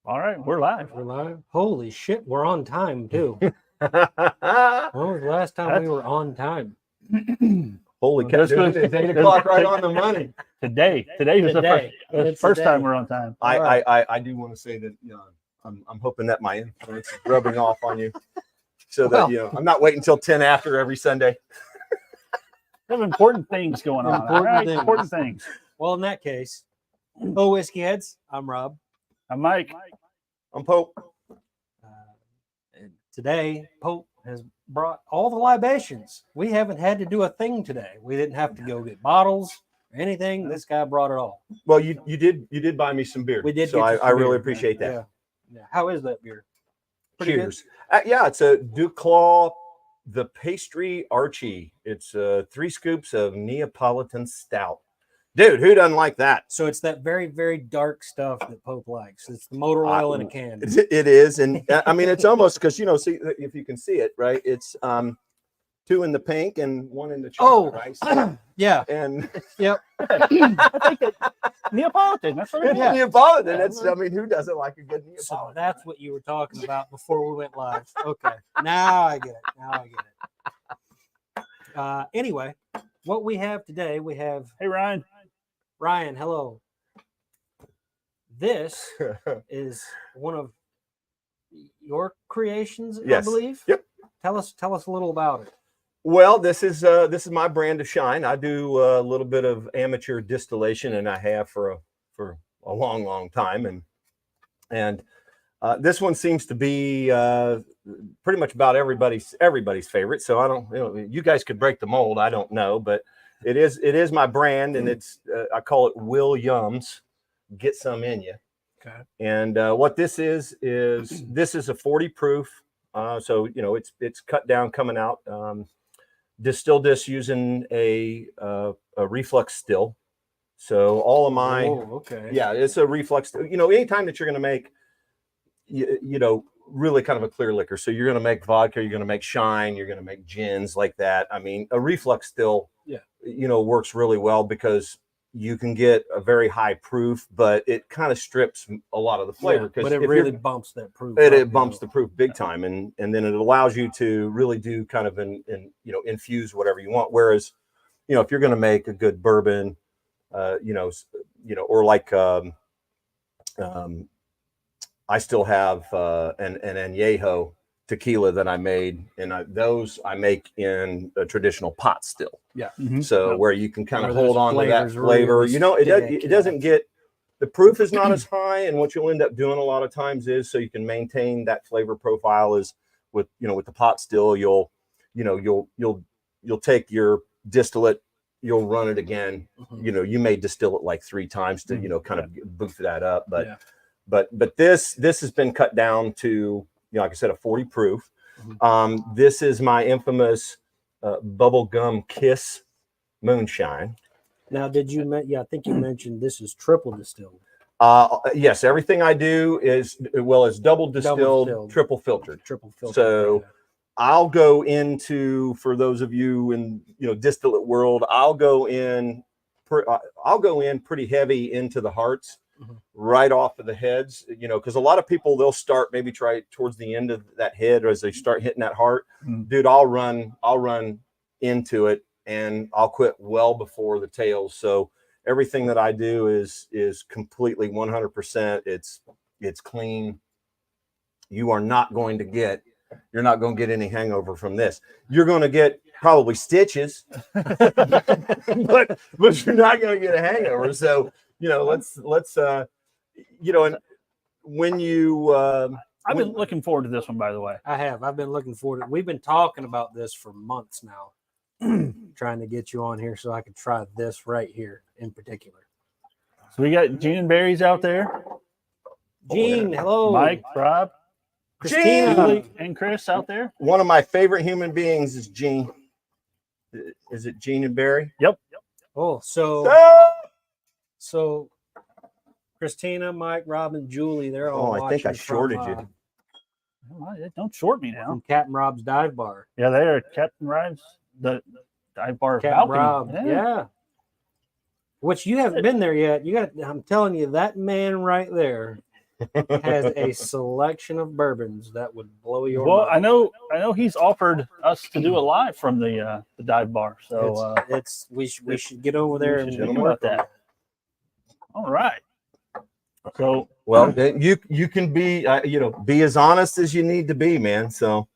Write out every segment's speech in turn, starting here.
All right, we're live. We're live. Holy shit, we're on time too. When was the last time we were on time? Holy cow! This was- It's 8 o'clock right on the money. Today was Today. the It's first today. time we're on time. I do want to say that I'm hoping that my influence is rubbing off on you, so that I'm not waiting until 10 after every Sunday. We have important things going on. Important all right? things. Important things. Well, in that case, oh, whiskey heads. I'm Rob. I'm Mike. I'm Pope. And today, Pope has brought all the libations. We haven't had to do a thing today. We didn't have to go get bottles or anything. This guy brought it all. Well, you did buy me some beer. We did. so get I, you some I really beer. appreciate that. Yeah. How is that beer? Pretty Cheers. Yeah, it's a Duclaw the Pastry Archie. It's 3 scoops of Neapolitan stout. Dude, who doesn't like that? So it's that very, very dark stuff that Pope likes. It's the motor oil in a can. It is, and I mean it's almost because see if you can see it, right? It's 2 in the pink and 1 in the chocolate, right? So- Yeah. and Yep. I think Neapolitan. That's what it is. Yeah. Neapolitan. That's I mean, who doesn't like a good Neapolitan? So that's what you were talking about before we went live. Okay. Now I get it. Anyway, what we have today, we have Hey, Ryan. Ryan. Hello. This is one of your creations, Yes. I believe. Yep. Tell us a little about it. Well, this is my brand of shine. I do a little bit of amateur distillation, and I have for a long time, and this one seems to be pretty much about everybody's favorite. So I don't, you guys could break the mold. I don't know, but it is my brand, and it's I call it Williams. Get some in you. Okay. And what this is this is a 40 proof. So it's cut down coming out. Distilled this using a reflux still. So all of my okay. yeah, it's a reflux. Anytime that you're going to make really kind of a clear liquor. So you're going to make vodka, you're going to make shine, you're going to make gins like that. I mean, a reflux still, works really well because you can get a very high proof, but it kind of strips a lot of the flavor. But it really bumps that proof. It bumps the proof big time, and then it allows you to really do kind of infuse whatever you want. Whereas, if you're going to make a good bourbon, or like I still have an añejo tequila that I made, and those I make in a traditional pot still. Yeah. Mhm. So where you can kind of Where hold those on to that flavors flavor. really It doesn't get, the proof is not as high, and what you'll end up doing a lot of times is, so you can maintain that flavor profile, is with the pot still, you'll take your distillate, you'll run it again. Mhm. You may distill it like 3 times to kind of boost that up, but Yeah. but this has been cut down to, like I said, a 40 proof. Mhm. This is my infamous bubblegum kiss moonshine. Now, did you I think you mentioned this is triple distilled. Yes, everything I do is double distilled, distilled. triple filtered. Triple filtered. So I'll go into, for those of you in distillate world, I'll go in pretty heavy into the hearts, right off of the heads, because a lot of people, they'll start maybe try towards the end of that head, or as they start hitting that heart. Dude, I'll run into it, and I'll quit well before the tails. So everything that I do is completely 100%. It's clean. You're not going to get any hangover from this. You're going to get probably stitches, but you're not going to get a hangover. So, let's and when you I've been looking forward to this one, by the way. I've been looking forward to it. We've been talking about this for months now, trying to get you on here so I could try this right here in particular. So we got Gene and Barry's out there. Gene, hello. Mike, Rob, Christina. Julie, and Chris out there. one of my favorite human beings is Gene. Is it Gene and Barry? Yep. Oh, so Christina, Mike, Rob, and Julie, they're all I think I watching shorted from, you. Don't short me now. from Captain Rob's Dive Bar. Yeah, they are Captain Rives, the dive bar. Captain balcony. Rob, yeah. Which you haven't been there yet. I'm telling you, that man right there has a selection of bourbons that would blow your Well, mind. I know he's offered us to do a live from the dive bar. So We should get over there and should think work about on that. All right. So Well, then you can be be as honest as you need to be, man. So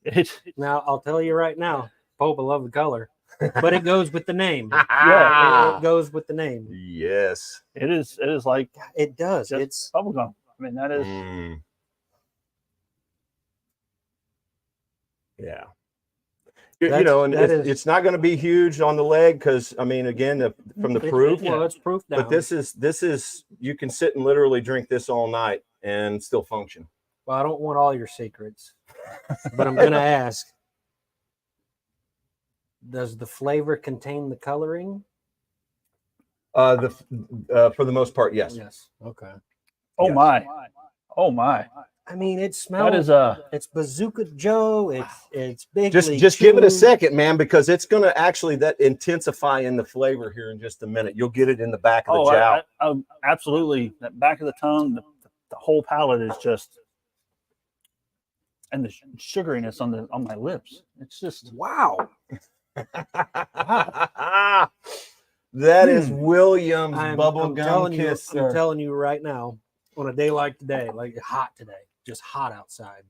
it's Now I'll tell you right now, Pope, I love the color, but it goes with the name. Yeah. It goes with the name. yes. it is like It does. just It's bubblegum. I mean, that is Yeah. That It's not going to be huge on the leg because I mean, again, from the proof. It's proof down. But this is you can sit and literally drink this all night and still function. Well, I don't want all your secrets, but I'm gonna ask: does the flavor contain the coloring? For the most part, yes. Yes. Okay. oh Yes. my. Oh my. I mean, it smells. That is It's Bazooka Joe. It's big. Just give it a second, man, because it's going to actually that intensify in the flavor here in just a minute. You'll get it in the back of the jowl. Absolutely. That back of the tongue, the whole palate is just, and the sugariness on my lips. It's just Wow. That is Williams I'm bubblegum telling you, kiss. I'm telling you right now, on a day like today, like hot today, just hot outside.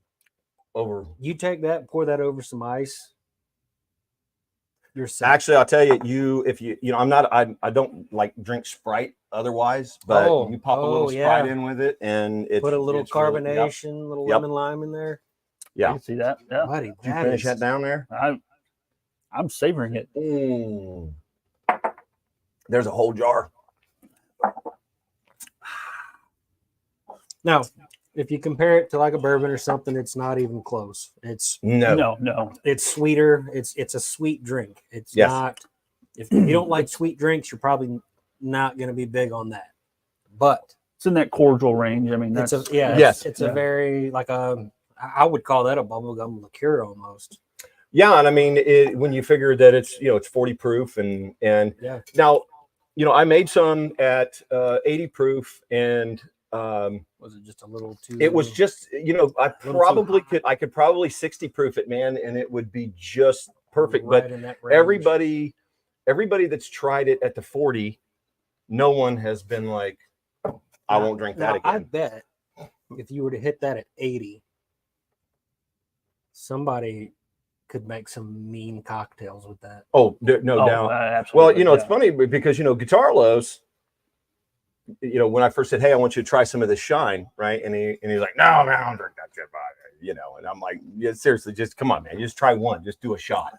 Over. You take that, pour that over some ice. You're set. Actually, I'll tell you, if you I don't like drink Sprite otherwise, but you pop a little Sprite in with it, and it's put a little it's really- carbonation, little Yep. lemon lime in there. I Yeah. can see that. Yeah. Buddy, Did you that finish is- that down there? I'm savoring it. There's a whole jar. Now, if you compare it to like a bourbon or something, it's not even close. It's No. it's sweeter. It's a sweet drink. It's Yes. not. If you don't like sweet drinks, you're probably not going to be big on that. But It's in that cordial range. I mean, that's it's a yeah. Yes. It's a very like I would call that a bubblegum liqueur almost. Yeah, and I mean, when you figure that it's it's 40 proof, and Yeah. now, I made some at 80 proof, and Was it just a little too? it was just I could probably 60 proof it, man, and it would be just perfect. right But in that range. everybody that's tried it at the 40, no one has been like, I won't drink that Now, I again. bet if you were to hit that at 80, somebody could make some mean cocktails with that. Oh, no oh, doubt. absolutely. Well, it's funny because Guitarlos, when I first said, "Hey, I want you to try some of this shine," right? And he's like, "No, man, I don't drink that shit." And I'm like, "Yeah, seriously, just come on, man, just try one, just do a shot."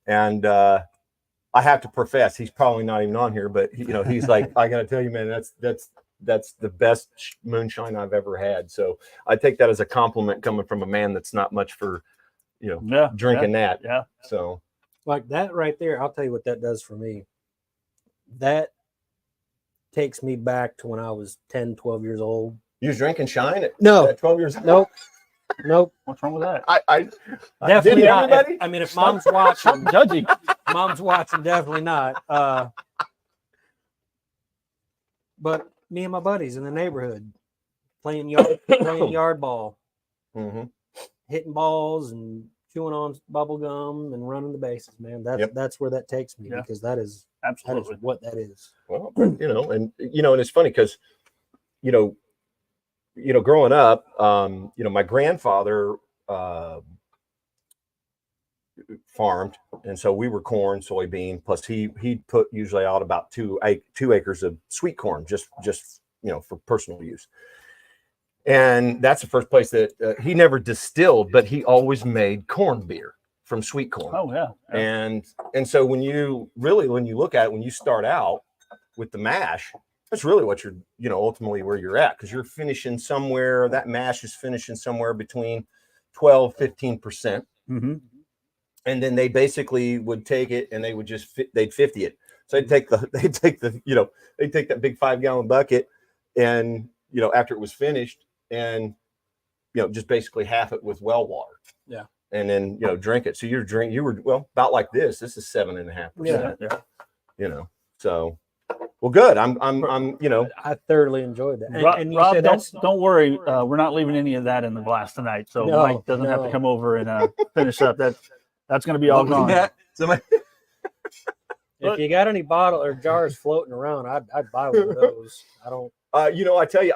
And I have to profess, he's probably not even on here, but he's like, "I got to tell you, man, that's the best moonshine I've ever had." So I take that as a compliment coming from a man that's not much for, drinking that. Yeah. So Like that right there, I'll tell you what that does for me. That takes me back to when I was 10, 12 years old. you was drinking shine at No, 12 years old? nope. What's wrong with that? I Definitely did not. everybody? If mom's watching, Judging. definitely not. But me and my buddies in the neighborhood playing yard ball, Mhm. hitting balls and chewing on bubble gum and running the bases, man. That's where that takes me Yeah. because that is Absolutely. what that is. Well, and it's funny because, growing up, my grandfather farmed, and so we were corn, soybean. Plus, he'd put usually out about 2 acres of sweet corn, just for personal use. And that's the first place that he never distilled, but he always made corn beer from sweet corn. Oh yeah. And so when you look at it, when you start out with the mash, that's really what you're, ultimately where you're at, because you're finishing somewhere, that mash is finishing somewhere between 12-15%. Mm-hmm. And then they basically would take it and they would they'd 50 it. So they'd take that big 5-gallon bucket and, after it was finished, and, just basically half it with well water. Yeah. And then, drink it. So you were about like this. This is 7.5%. Yeah. So Well, good. I'm you know, I thoroughly enjoyed that. And you Rob, said that's don't worry. We're not leaving any of that in the glass tonight. So No, Mike doesn't have to no. come over and finish up. That's going to be all what was gone. that? Somebody, if you got any bottle or jars floating around, I'd buy one of those. I don't. you know, I tell you,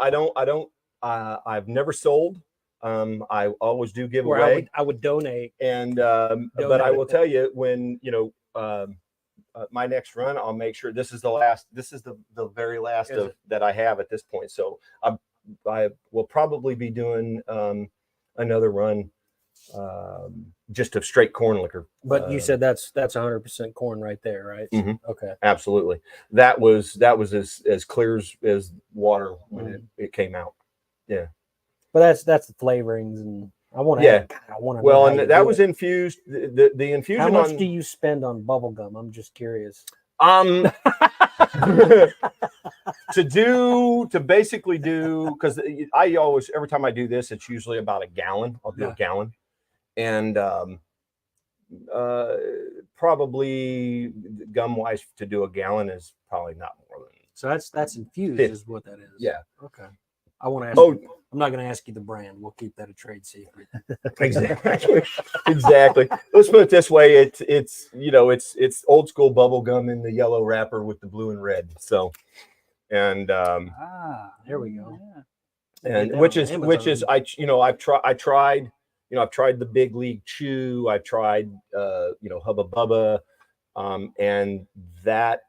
I've never sold. I always do give Where away. I would donate. And but I will tell you, when you know my next run, I'll make sure this is the last. This is the very last Is of that I have at this point. So I will probably be doing another run, just of straight corn liquor. But you said that's 100% corn right there, right? Mhm. Okay. Absolutely. That was as clear as water when it came out. Yeah. But that's the flavorings, and I want to. Yeah. I want to. Well, and that was infused. The infusion. How much on, do you spend on bubble gum? I'm just curious. to basically do, because I always, every time I do this, it's usually about a gallon. I'll do a gallon, and probably gum wise to do a gallon is probably not more than. So that's infused, 50. is what that is. Yeah. Okay. I want to ask. Oh, I'm not going to ask you the brand. We'll keep that a trade secret. exactly. Exactly. Let's put it this way. It's you know, it's old school bubble gum in the yellow wrapper with the blue and red. So, and There we go. Yeah. and which is I've tried the Big League Chew. I've tried Hubba Bubba, and that.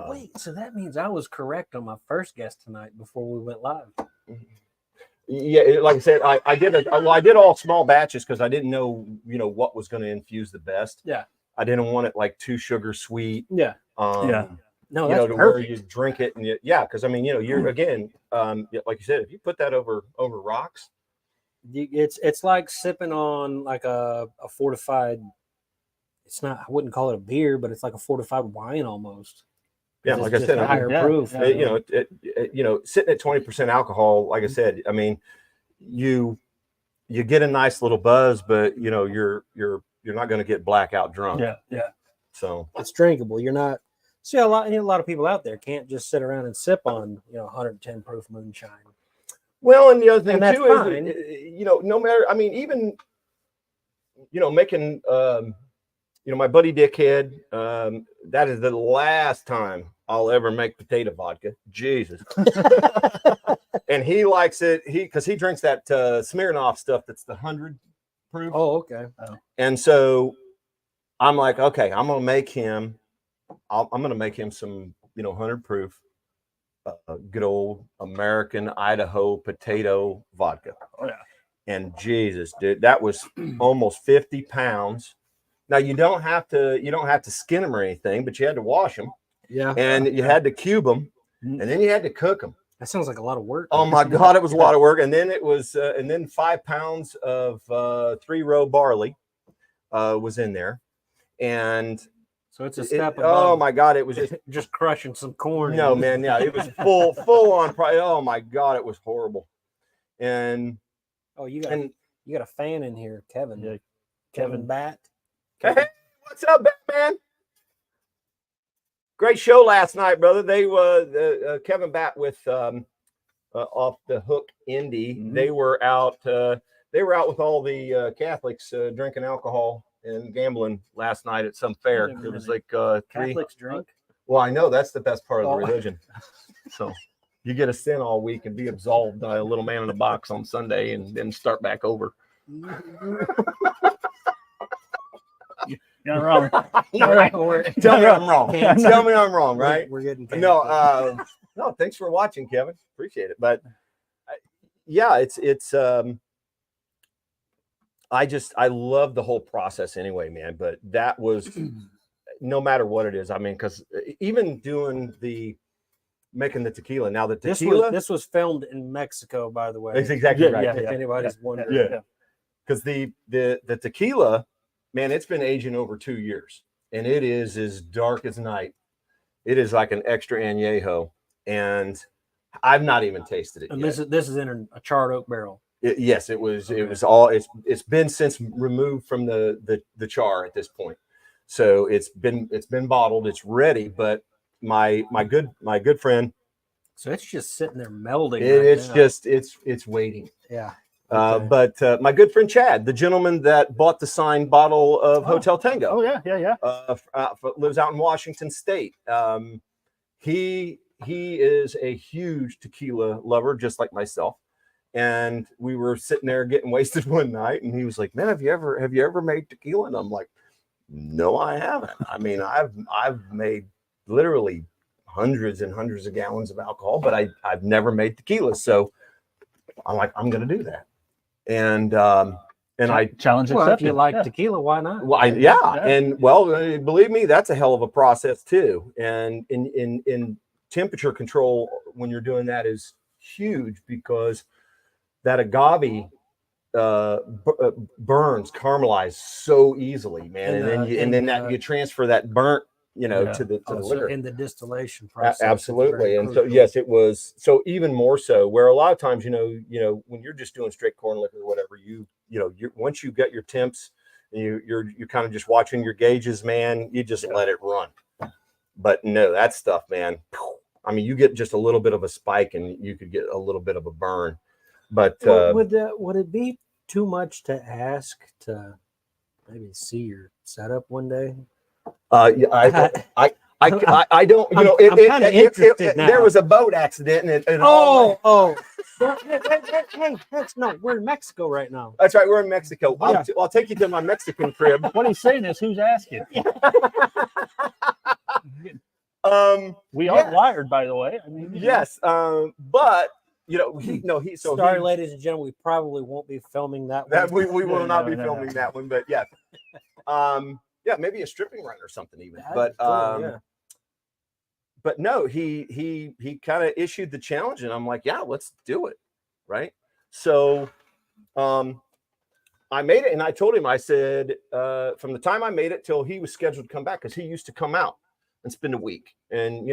Wait, so that means I was correct on my first guess tonight before we went live. Yeah, like I said, I did all small batches because I didn't know what was going to infuse the best. Yeah. I didn't want it like too sugar sweet. Yeah. Yeah. No, to that's where perfect. you drink it and because I mean you're again like you said, if you put that over rocks, It's like sipping on like a fortified. It's not. I wouldn't call it a beer, but it's like a fortified wine almost. yeah, It's like I just said, a higher yeah, proof. yeah. Sitting at 20% alcohol, like I said, I mean, you get a nice little buzz, but you're not going to get blackout drunk. Yeah. Yeah. So It's drinkable. You're not. See, a lot of people out there can't just sit around and sip on 110 proof moonshine. well, and the other thing And that's too fine. is no matter, I mean, even making my buddy Dickhead, that is the last time I'll ever make potato vodka. Jesus. And he likes it because he drinks that Smirnoff stuff that's the 100 proof. Oh, okay. And so I'm like, okay, I'm gonna make him some 100 proof good old American Idaho potato vodka. Oh yeah. And Jesus, dude, that was almost 50 pounds. Now you don't have to skin them or anything, but you had to wash them, Yeah. and you had to cube them, and then you had to cook them. That sounds like a lot of work. Oh my God, it was a lot of work. And then it was, and then 5 pounds of 3-row barley was in there, and So it's a it- step oh above my God, it was just crushing some corn. no man, yeah, it was full on. Oh my God, it was horrible. And Oh, you got a fan in here, Kevin. Yeah. Kevin Bat. hey, what's up, Batman? Great show last night, brother. They were Kevin Bat with Off the Hook Indy. Mhm. They were out. They were out with all the Catholics drinking alcohol and gambling last night at some fair. Wait a It was minute. like 3. Catholics drink. Well, I know that's the best part of the Oh. religion. So you get a sin all week and be absolved by a little man in a box on Sunday, and then start back over. You're not wrong. Tell me I'm wrong. Can't- Tell me I'm wrong, right? We're getting No, canceled. no. Thanks for watching, Kevin. Appreciate it. But yeah, it's. I love the whole process anyway, man. But that was no matter what it is. I mean, because even doing making the tequila now, the tequila. This was filmed in Mexico, by the way. That's exactly Yeah, right. yeah, If anybody's wondering. Yeah. Because the tequila, man, it's been aging over 2 years, and it is as dark as night. It is like an extra añejo, and I've not even tasted it And yet. this is in a charred oak barrel. Yes, it was. Okay. It was all. It's been since removed from the char at this point, so it's been bottled. It's ready, but my good friend. So it's just sitting there melding. It's now. just it's waiting. Yeah. But my good friend Chad, the gentleman that bought the signed bottle of Hotel Tango, Oh yeah. lives out in Washington State. He is a huge tequila lover, just like myself. And we were sitting there getting wasted one night, and he was like, "Man, have you ever made tequila?" And I'm like, "No, I haven't. I mean, I've made literally hundreds and hundreds of gallons of alcohol, but I've never made tequila." So I'm like, I'm gonna do that. And I challenge Well, accepted. if you like Yeah. tequila, why not? well, and believe me, that's a hell of a process too. And in temperature control when you're doing that is huge, because that agave burns, caramelizes so easily, man. And then you transfer that burnt, Yeah. to the Also, liquor. in the distillation process. it's Absolutely. very And so crucial. yes, it was so even more so, where a lot of times, when you're just doing straight corn liquor or whatever, you once you get your temps, you're kind of just watching your gauges, man, you just let it run. But no, that stuff, man, I mean, you get just a little bit of a spike and you could get a little bit of a burn. But Well, would it be too much to ask to maybe see your setup one day? I don't, I'm kinda interested now. there was a boat accident and all Hey, that's no. We're in Mexico right now. that's right. We're in Mexico. Yeah. I'll take you to my Mexican crib. What he's saying is, who's asking? We are Yeah. wired, by the way. I mean, Yes, but Sorry, ladies and gentlemen, we probably won't be filming that. that one. we will not be No. filming that one, but yes, yeah, maybe a stripping run or something even. That'd be cool, yeah. But no, he kind of issued the challenge, and I'm like, yeah, let's do it, right? So, I made it, and I told him, I said, from the time I made it till he was scheduled to come back, because he used to come out and spend a week, and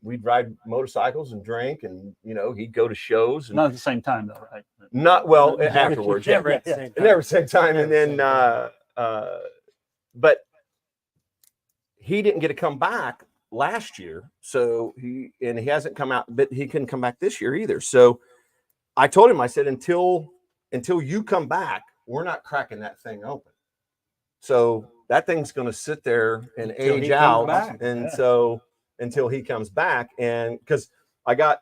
we'd ride motorcycles and drink, and he'd go to shows, and not at the same time, though, right? not well afterwards, Never yeah, at the same time. never same time, and Never then same but he didn't get to come back last year, so he hasn't come out, but he couldn't come back this year either. So I told him, I said, until you come back, we're not cracking that thing open. So that thing's going to sit there and Until age he comes out, back. and Yeah. so until he comes back, and because I got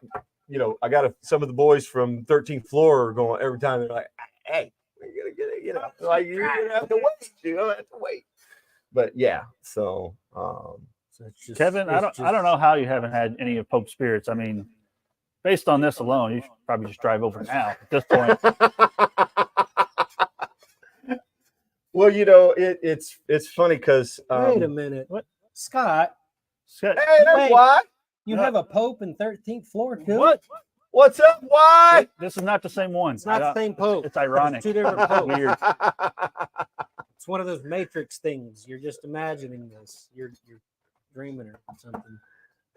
some of the boys from 13th floor are going every time, they're like, hey, we're gonna get it, like you're gonna have to wait, but yeah, so So it's just, Kevin, I don't know how you haven't had any of Pope Spirits. I mean, based on this alone, you should probably just drive over now at this point. well, it's funny because Wait a minute. what? Scott, Shit. hey, there's Wait. why. you Yeah. have a Pope in 13th floor too? What? What's up? Why? This is not the same one. It's not the same Pope. It's ironic. It's two different Popes. Weird. It's one of those Matrix things. You're just imagining this. You're dreaming or something.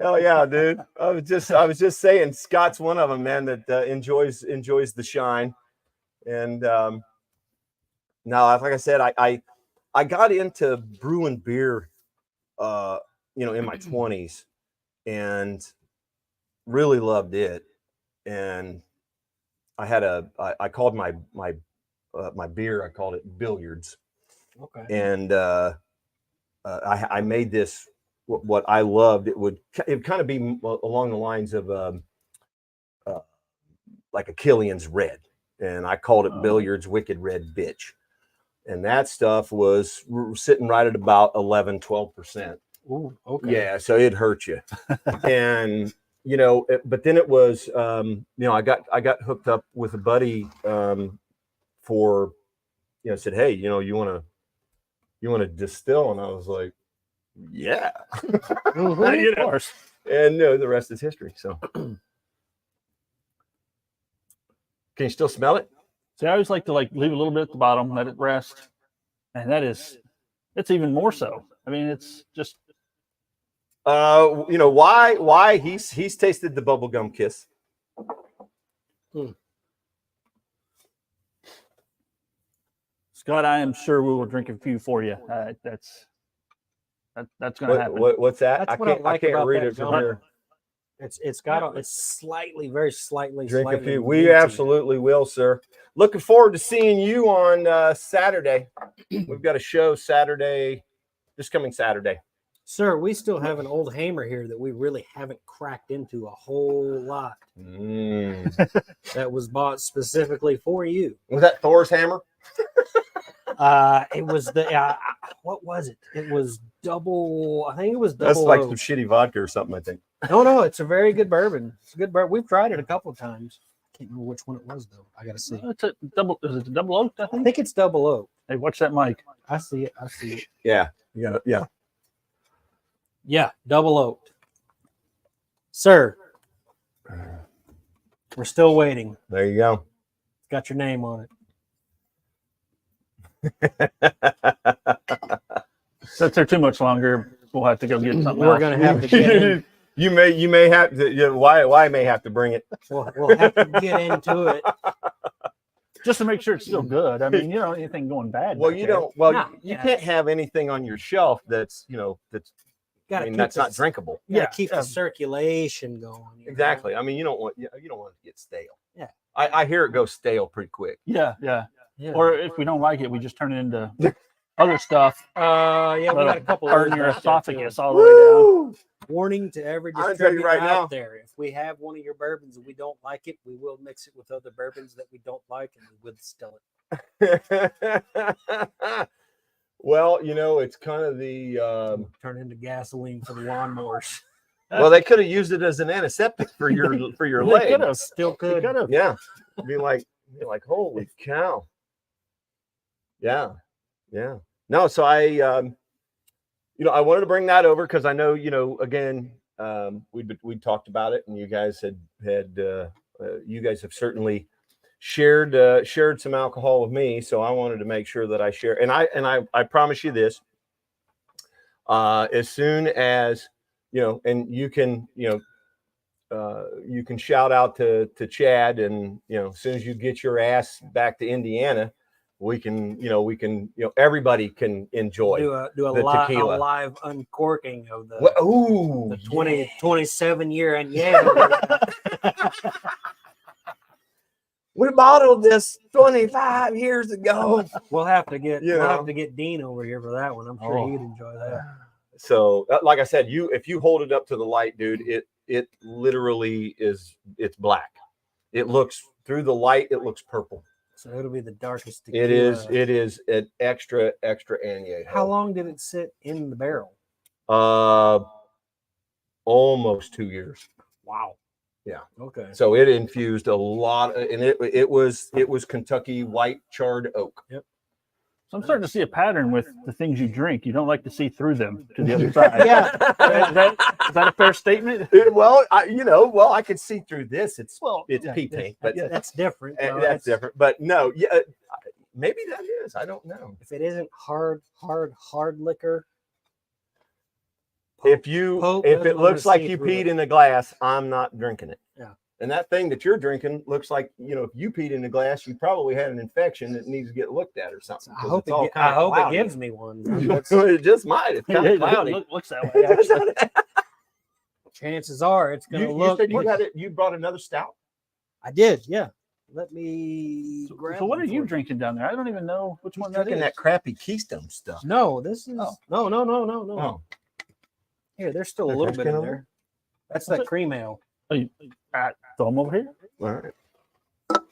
Hell yeah, dude! I was just saying, Scott's one of them, man, that enjoys the shine. And now, like I said, I got into brewing beer, in my 20s, and really loved it. And I had I called my beer, I called it Billiards. Okay. And I made this, what I loved. It would kind of be along the lines of like a Killian's Red, and I called it Billiards Wicked Red Bitch. And that stuff was sitting right at about 11-12%. Ooh, okay. Yeah, so it hurt you. And but then it was I got hooked up with a buddy for said, hey, you want to distill? And I was like, yeah. Of course. And the rest is history. So can you still smell it? See, I always like to leave a little bit at the bottom, let it rest, and it's even more so. I mean, it's just why he's tasted the bubblegum kiss. Scott. I am sure we will drink a few for you. That's That's going to happen. What's that? That's what I like can't about read that it from gum. here. It's got it's slightly, very slightly. Drink a slightly few. We minty. absolutely will, sir. Looking forward to seeing you on Saturday. We've got a show Saturday, this coming Saturday. Sir, we still have an old hammer here that we really haven't cracked into a whole lot. That was bought specifically for you. Was that Thor's hammer? It was the what was it? It was double. I think it was double. That's like oak. some shitty vodka or something, I think. No, it's a very good bourbon. It's a good bourbon. We've tried it a couple of times. Can't remember which one it was though. I gotta see. It's a double. Is it a double oak? I I think. think it's double oak. Hey, watch that mic. I see it. I see it. Yeah. Yeah, double oaked. Sir, we're still waiting. There you go. It's got your name on it. If they're too much longer, we'll have to go get something We're else. gonna have to get in, you may have to. Why may have to bring it. we'll have to get into it. Just to make sure it's still good. I mean, you don't want anything going bad. Well, back you there. don't. Well, Nah, you yeah. can't have anything on your shelf that's that's. Gotta I mean, keep that's not the- drinkable. Gotta Yeah, keep yeah. the circulation going. you know? Exactly. I mean, you don't want it to get stale. Yeah. I hear it goes stale pretty quick. Yeah, yeah. Yeah. Or if we don't like it, we just turn it into other stuff. yeah, we got a couple of burn those your back there, too. esophagus all the way down. Woo! Warning to every I'll tell you distributor right out now. there: if we have one of your bourbons and we don't like it, we will mix it with other bourbons that we don't like, and we will still it. Well, it's kind of the. Turn into gasoline for the lawnmowers. Well, they could have used it as an antiseptic for your They leg. could have. Still They could. could have. Yeah, be like, holy cow. Yeah. No, so I wanted to bring that over because I know, again, we talked about it, and you guys you guys have certainly shared some alcohol with me, so I wanted to make sure that I share. And I promise you this: as soon as and you can shout out to Chad, and as soon as you get your ass back to Indiana, we can everybody can enjoy. Do a the tequila. live uncorking of the Ooh, the 27 year and yeah. we bottled this 25 years ago. We'll have to get You we'll know. have to get Dean over here for that one. I'm sure Oh. he'd enjoy that. So, like I said, if you hold it up to the light, dude, it literally it's black. It looks through the light. It looks purple. So it'll be the darkest. It tequila. is an extra añejo. How long did it sit in the barrel? Almost 2 years. Wow. Yeah. Okay. So it infused a lot, and it was Kentucky white charred oak. So I'm starting to see a pattern with the things you drink. You don't like to see through them to the other side. Yeah. Is that a fair statement? Well, I could see through this. It's yeah, pea yeah, paint, but yeah. That's different. though. that's different. But no, yeah, maybe that is. I don't know. If it isn't hard liquor, If Pope it doesn't wanna looks like see you through peed it. in a glass, I'm not drinking it. Yeah. And that thing that you're drinking looks like, if you peed in a glass, you probably had an infection that needs to get looked at or something. I 'cause hope it's all it kinda gives me one. it just might. It's kind It of cloudy. looks that way. Actually. Chances are it's going to You look. said you had it. You brought another stout. I did, yeah. Let me. grab So what are one you for drinking down there? I don't even know which one that Drinking is. that crappy Keystone stuff. No, this is Oh. no. Oh, Here, there's still a That little fresh bit in can there. That's What's that it? cream ale. Throw them over here, all right.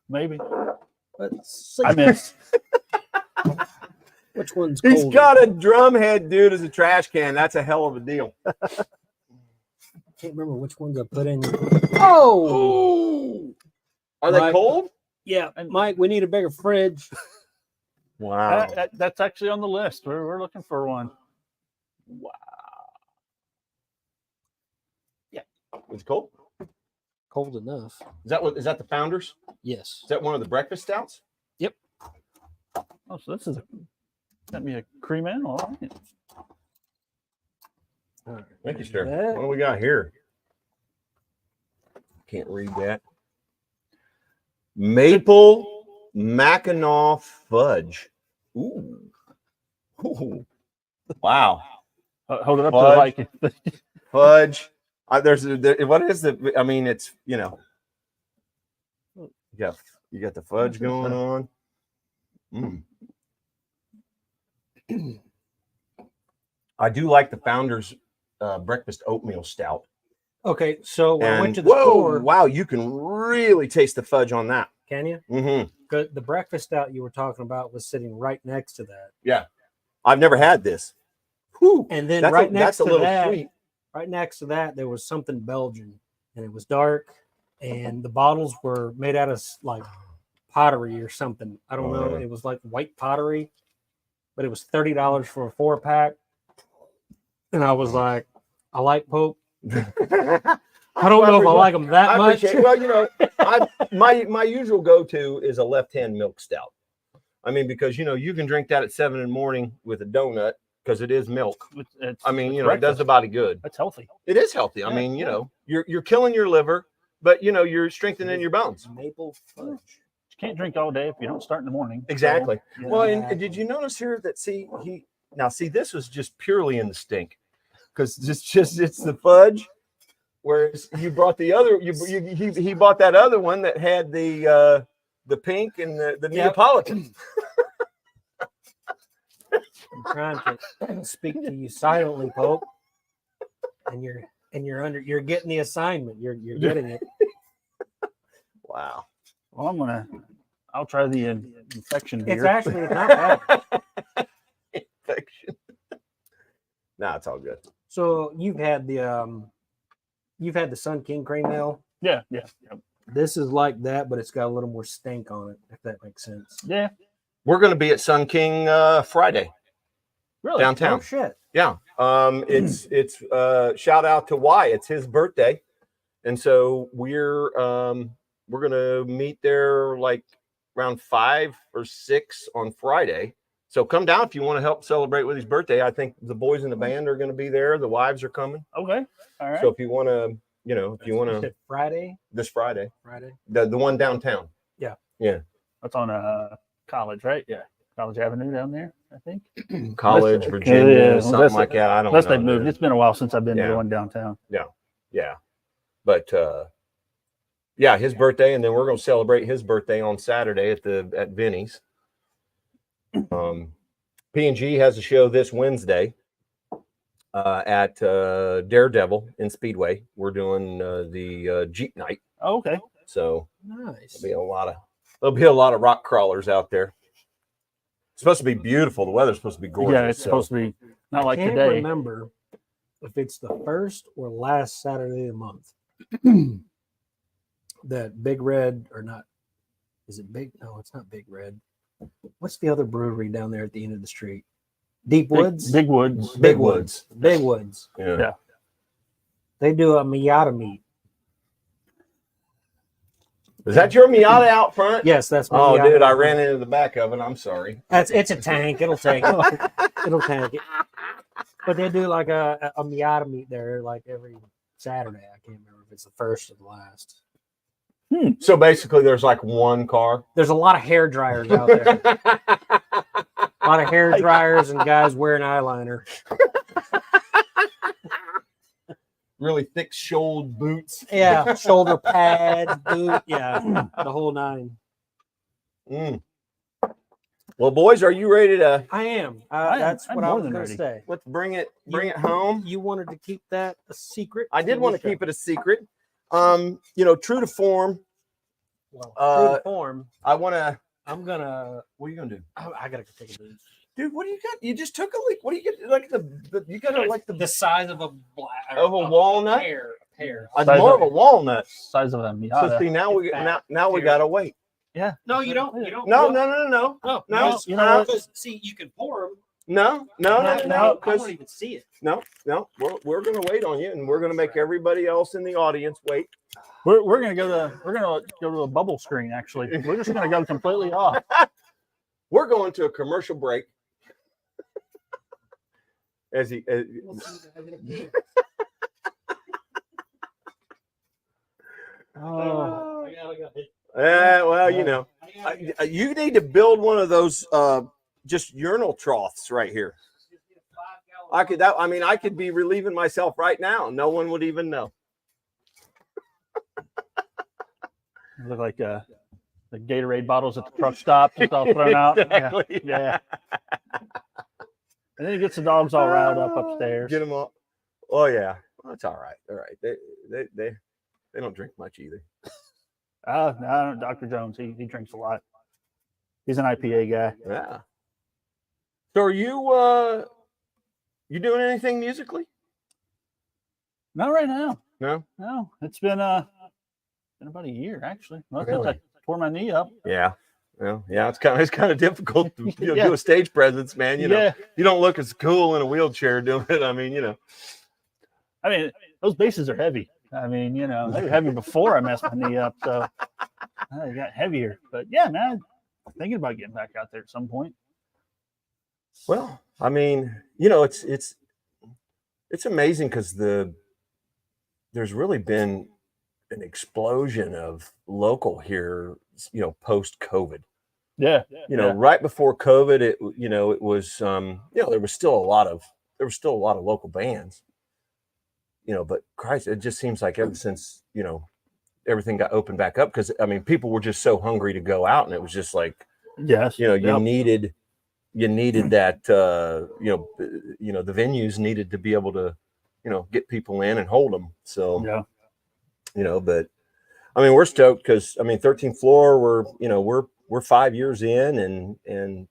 maybe. Let's see. I missed. Which one's He's colder? got a drum head, dude, as a trash can. That's a hell of a deal. Can't remember which ones I put in. Oh, Are they Right. cold? yeah, Mike. We need a bigger fridge. Wow. That's actually on the list. We're looking for one. Wow. It's cold. Cold enough. Is that the Founders? Yes. Is that one of the breakfast stouts? Oh, so this is sent me a cream ale. All right. All right. Thank you, sir. That- What do we got here? Can't read that. Maple Mackinac fudge. Ooh. Ooh. Wow. Hold it up Fudge. to the mic. Fudge. What is the? I mean, it's you got the fudge going on. I do like the Founder's breakfast oatmeal stout. Okay, so when I went And to the whoa, store, wow, you can really taste the fudge on that. can you? Mm-hmm. The breakfast stout you were talking about was sitting right next to that. I've never had this. Whew. And then That's right next a to little that, sweet. right next to that, there was something Belgian, and it was dark, and the bottles were made out of like pottery or something. I don't know. Yeah. It was like white pottery, but it was $30 for a 4-pack. And I was like, I like Pope. I don't know if I like them that much. Well, my usual go-to is a left-hand milk stout. I mean, because you can drink that at 7 in the morning with a donut because it is milk. It's I mean, it does breakfast. the body good. That's healthy. It is healthy. I Yeah, mean, yeah. you're killing your liver, but you're strengthening your bones. Maple fudge. You can't drink all day if you don't start in the morning. Exactly. So, yeah. Well, and did you notice here that this was just purely in the stink, because it's the fudge, whereas you brought the other he bought that other one that had the pink and the Neapolitan. I'm trying to speak to you silently, Pope. And you're getting the assignment. You're getting it. Wow. Well, I'll try the infection beer. It's actually not bad. Infection. No, it's all good. So you've had the Sun King cream ale. Yeah. This is like that, but it's got a little more stank on it, if that makes sense. Yeah. We're going to be at Sun King Friday Really? downtown. Oh shit. Yeah. It's shout out to Wyatt. It's his birthday. And so we're gonna meet there like around 5 or 6 on Friday. So come down if you want to help celebrate with his birthday. I think the boys in the band are gonna be there. The wives are coming. Okay. All right. So if you want to, Friday. this Friday, Friday. the one downtown. That's on College, right? Yeah. College Avenue down there, I think. College, Unless- Virginia, yeah, something unless- like that. I don't Unless know. they moved. It's been a while since I've been to Yeah. the one downtown. Yeah. But his birthday, and then we're going to celebrate his birthday on Saturday at Vinny's. P&G has a show this Wednesday at Daredevil in Speedway. We're doing the Jeep night, Oh, okay. so Nice. there'll be a lot of rock crawlers out there. It's supposed to be beautiful. The weather's supposed to be gorgeous. Yeah, it's supposed to be not like I can't today. remember if it's the first or last Saturday of the month. That Big Red or not? Is it Big? No, it's not Big Red. What's the other brewery down there at the end of the street? Deep Woods. Big Woods. Big Woods. Big Woods. Yeah. They do a Miata meet. Is that your Miata out front? Yes, that's my Oh, Miata. dude, I ran into the back of it. I'm sorry. It's a tank. It'll take it. It'll tank it. But they do like a Miata meet there like every Saturday. I can't remember if it's the first or the last. So basically, there's like one car. There's a lot of hair dryers out there. A lot of hair dryers and guys wearing eyeliner. Really thick soled boots. Yeah, shoulder pads, boot, yeah, the whole nine. Mm. Well, boys, are you ready to I am. I am. That's I'm what I more was than going to ready. say. let's bring it home? You wanted to keep that a secret. I did want to keep it a secret. True to form. Well, Uh, true to form. I want to. I'm gonna. What are you gonna do, I gotta go take a look. dude? What do you got? You just took a leak. What do you get? Like you got like The size of a black Of a walnut? pear. a more of a walnut. Size of a So Miata. see, now we Fat now we pear. gotta wait. Yeah. No, you don't. You don't. No, look. no, no, no, No, No, just- you know what? because, see, you can pour them. no, no, no, no. I Because won't even see it. no. We're gonna wait on you, and we're gonna make everybody else in the audience wait. We're gonna go to a bubble screen. Actually, we're just gonna go completely off. We're going to a commercial break. Oh, Well, you need to build one of those just urinal troughs right here. I could be relieving myself right now. No one would even know. Look like the Gatorade bottles at the truck stop, just all thrown out. Exactly. Yeah. And then he gets the dogs all riled up upstairs. Get them all. Oh yeah, well, that's all right. All right, they don't drink much either. No, Dr. Jones, he drinks a lot. He's an IPA guy. Yeah. So are you doing anything musically? Not right now. No. No, it's been about a year actually. Well, since I Really? tore my knee up. Yeah. Well, yeah, it's kind of difficult to Yeah. do a stage presence, man. You know, Yeah. you don't look as cool in a wheelchair doing it. I mean, I mean, those bases are heavy. I mean, they were heavy before I messed my knee up, so they got heavier. But yeah, man, I'm thinking about getting back out there at some point. Well, I mean, it's amazing because there's really been an explosion of local here, post COVID. Yeah. Right before COVID, it was there was still a lot of local bands. But Christ, it just seems like ever since everything got opened back up, because I mean people were just so hungry to go out, and it was just like Yes. you Yep. needed that the venues needed to be able to get people in and hold them. So Yeah. but I mean we're stoked because I mean 13th Floor, we're 5 years in and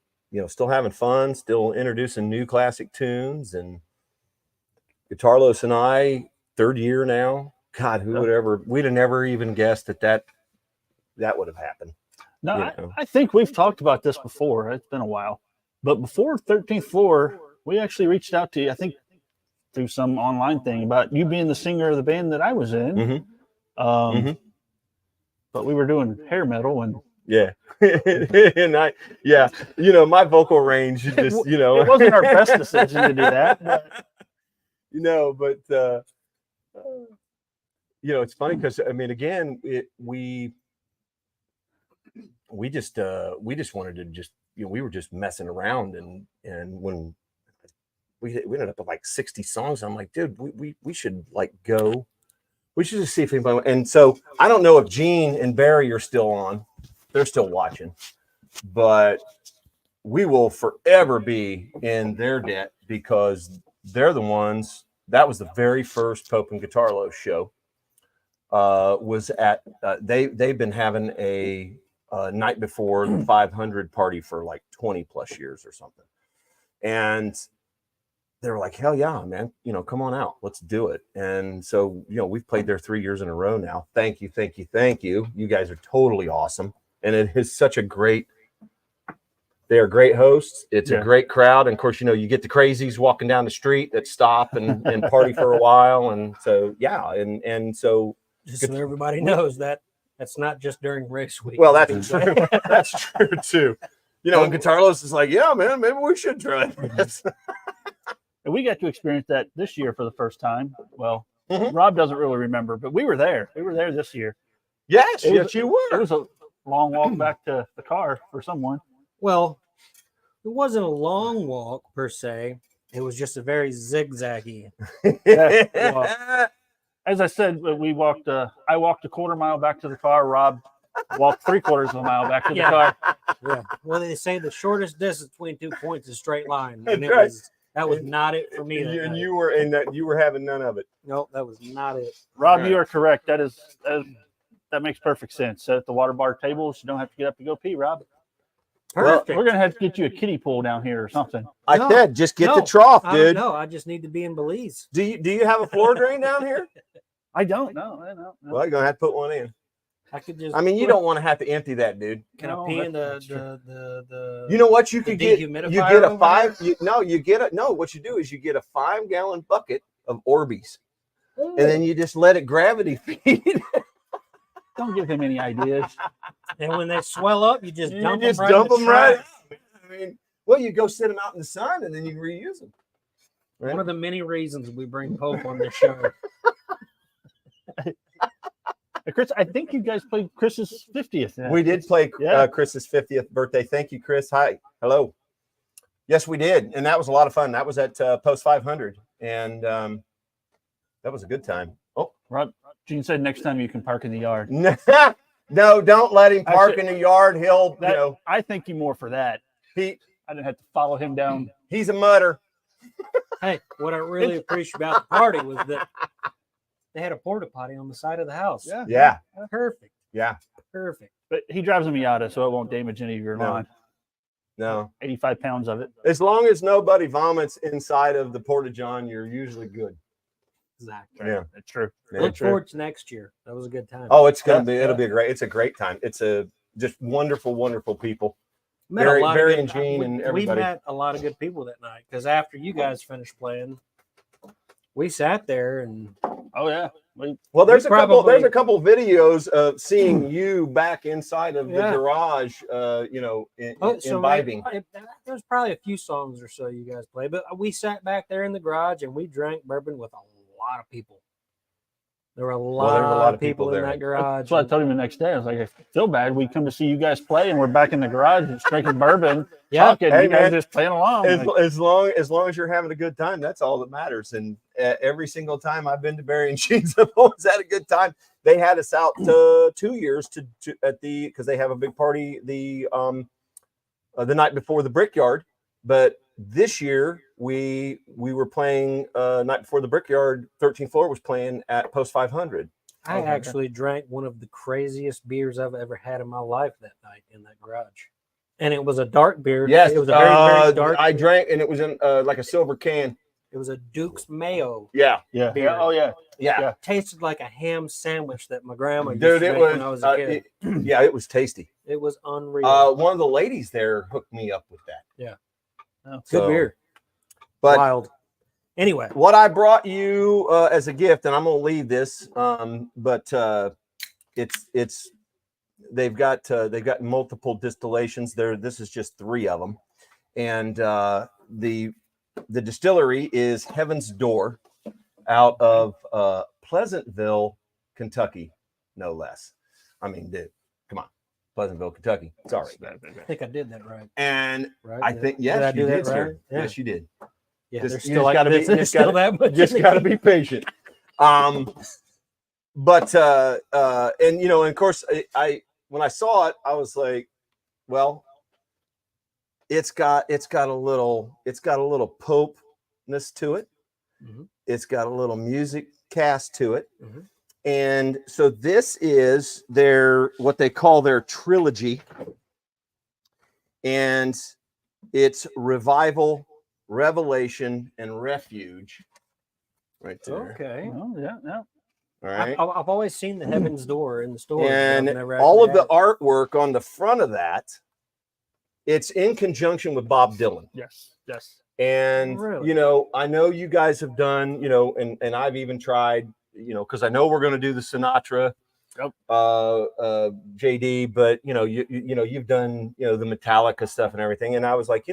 still having fun, still introducing new classic tunes, and Guitarlos and I, 3rd year now. God, we'd have never even guessed that would have happened. No, I think we've talked about this before. It's been a while. But before 13th Floor, we actually reached out to you, I think, through some online thing about you being the singer of the band that I was in. Mm-hmm. But we were doing hair metal and yeah. And my vocal range just, it wasn't our best decision to do that. But it's funny because I mean, again, we just wanted to just, we were just messing around, and when we ended up with like 60 songs, I'm like, dude, we should go. We should just see if anybody. And so I don't know if Gene and Barry are still on. They're still watching, but we will forever be in their debt because they're the ones. That was the very first Pope and Guitarlo show. Was at they've been having a night before the 500 party for like 20 plus years or something, and they were like, hell yeah, man, come on out, let's do it. And so we've played there 3 years in a row now. Thank you. You guys are totally awesome, and it is such a great. They are great hosts. It's a great crowd. And of course, you get the crazies walking down the street that stop and party for a while. And so, and so. Just so everybody knows that's not just during race week. Well, that's true. That's true too. And Guitarlos is like, yeah, man, maybe we should try this. And we got to experience that this year for the first time. Well, Mhm. Rob doesn't really remember, but we were there. We were there this year. Yes, It yes, was- you were. It was a long walk back to the car for someone. Well, it wasn't a long walk per se. It was just a very zigzaggy. As I said, we walked. I walked a quarter mile back to the car. Rob walked 3/4 of a mile back to the Yeah. car. Yeah. Well, they say the shortest distance between 2 points is a straight line. That's And right. that was not it for me. And you were in that. You were having none of it. No, that was not it. Rob, Right. you are correct. That makes perfect sense. Set at the water bar tables. You don't have to get up to go pee, Rob. Well, Perfect. We're gonna have to get you a kiddie pool down here or something. I No, said, just get the no, trough, I dude. don't know. I just need to be in Belize. Do you have a floor drain down here? I don't know. I don't know. Well, you're gonna have to put one in. I could just. I mean, you don't want to have to empty that, dude. Can No, I pee in that's the You know what? You The could get. dehumidifier You get a over five. What you do is you get a 5-gallon bucket of Orbeez, and then you just let it gravity feed. Don't give him any ideas. And when they swell up, you just You dump just them right. dump in the them right. trash. I mean, well, you go sit them out in the sun, and then you can reuse them. Right? One of the many reasons we bring Pope on the show. Chris, I think you guys played Chris's 50th. We did play Yeah. Chris's 50th birthday. Thank you, Chris. Hi. Hello. Yes, we did, and that was a lot of fun. That was at Post 500, and that was a good time. Oh, Rob, Gene said next time you can park in the yard. no, don't let him park Actually, in the yard. He'll, That, I thank you more for that. he I didn't have to follow him down. he's a mutter. Hey, what I really appreciate about the party was that they had a porta potty on the side of the house. Yeah, Perfect. yeah. Perfect. But he drives a Miata, so it won't damage any of your No. lawn. No, 85 pounds of it. as long as nobody vomits inside of the porta john, you're usually good. Exactly. Yeah, That's true. yeah. Look forward to next year. That was a good time. Oh, it's gonna Yeah, be. It'll be it's a great time. It's a just wonderful, wonderful people. Met Barry- a lot Barry of and Gene and we everybody. met a lot of good people that night because after you guys finished playing, we sat there and Oh, yeah. Well, there's a couple. probably- There's a couple videos of seeing you back inside of the Yeah. garage. Imbibing. there was probably a few songs or so you guys played, but we sat back there in the garage and we drank bourbon with a lot of people. There were a lot of people in there. that garage. That's what I told him the next day. I was like, I feel bad. We come to see you guys play, and we're back in the garage just drinking bourbon, Yeah. talking. Hey, you guys man. just playing along. As, Like, as long as you're having a good time, that's all that matters. And every single time I've been to Barry and Sheens, I've always had a good time. They had us out 2 years to at the because they have a big party the night before the Brickyard. But this year we were playing night before the Brickyard. 13th Floor was playing at Post 500. I Okay. actually drank one of the craziest beers I've ever had in my life that night in that garage. And it was a dark beer. Yes, It was a very dark I beer. drank, and it was in like a silver can. It was a Duke's Mayo. Yeah, yeah. beer. Yeah. Oh, yeah. yeah, Yeah. Tasted like a ham sandwich that my grandma used dude, to it make was. when I was a kid. Yeah, it was tasty. It was unreal. One of the ladies there hooked me up with that. Oh, Good so- beer. But Wild. Anyway, what I brought you as a gift, and I'm going to leave this, but it's they've got multiple distillations there. This is just 3 of them, and the distillery is Heaven's Door out of Pleasantville, Kentucky, no less. I mean, dude, come on, Pleasantville, Kentucky. Sorry, I think I did that right. and Right? I Did- think did yes, I do you that did, sir. right? Yeah. Yes, you did. Yeah, Just- there's you still just like gotta be- this, you there's just still gotta- that much. Just in got to it. be patient. But and of course, I when I saw it, I was like, well, it's got a little Pope-ness to it. Mhm. It's got a little music cast to it. Mhm. And so this is what they call their trilogy. And it's Revival, Revelation, and Refuge. Right there. Okay. Oh, yeah. Yeah. All right. I've always seen the Heaven's Door in the store. but I've And never all of actually the artwork on the front of that, it's in conjunction with Bob Dylan. Yes. Yes. And Really? I know you guys have done, and I've even tried, because I know we're going to do the Sinatra, Yep. JD, but you've done, the Metallica stuff and everything, and I was like,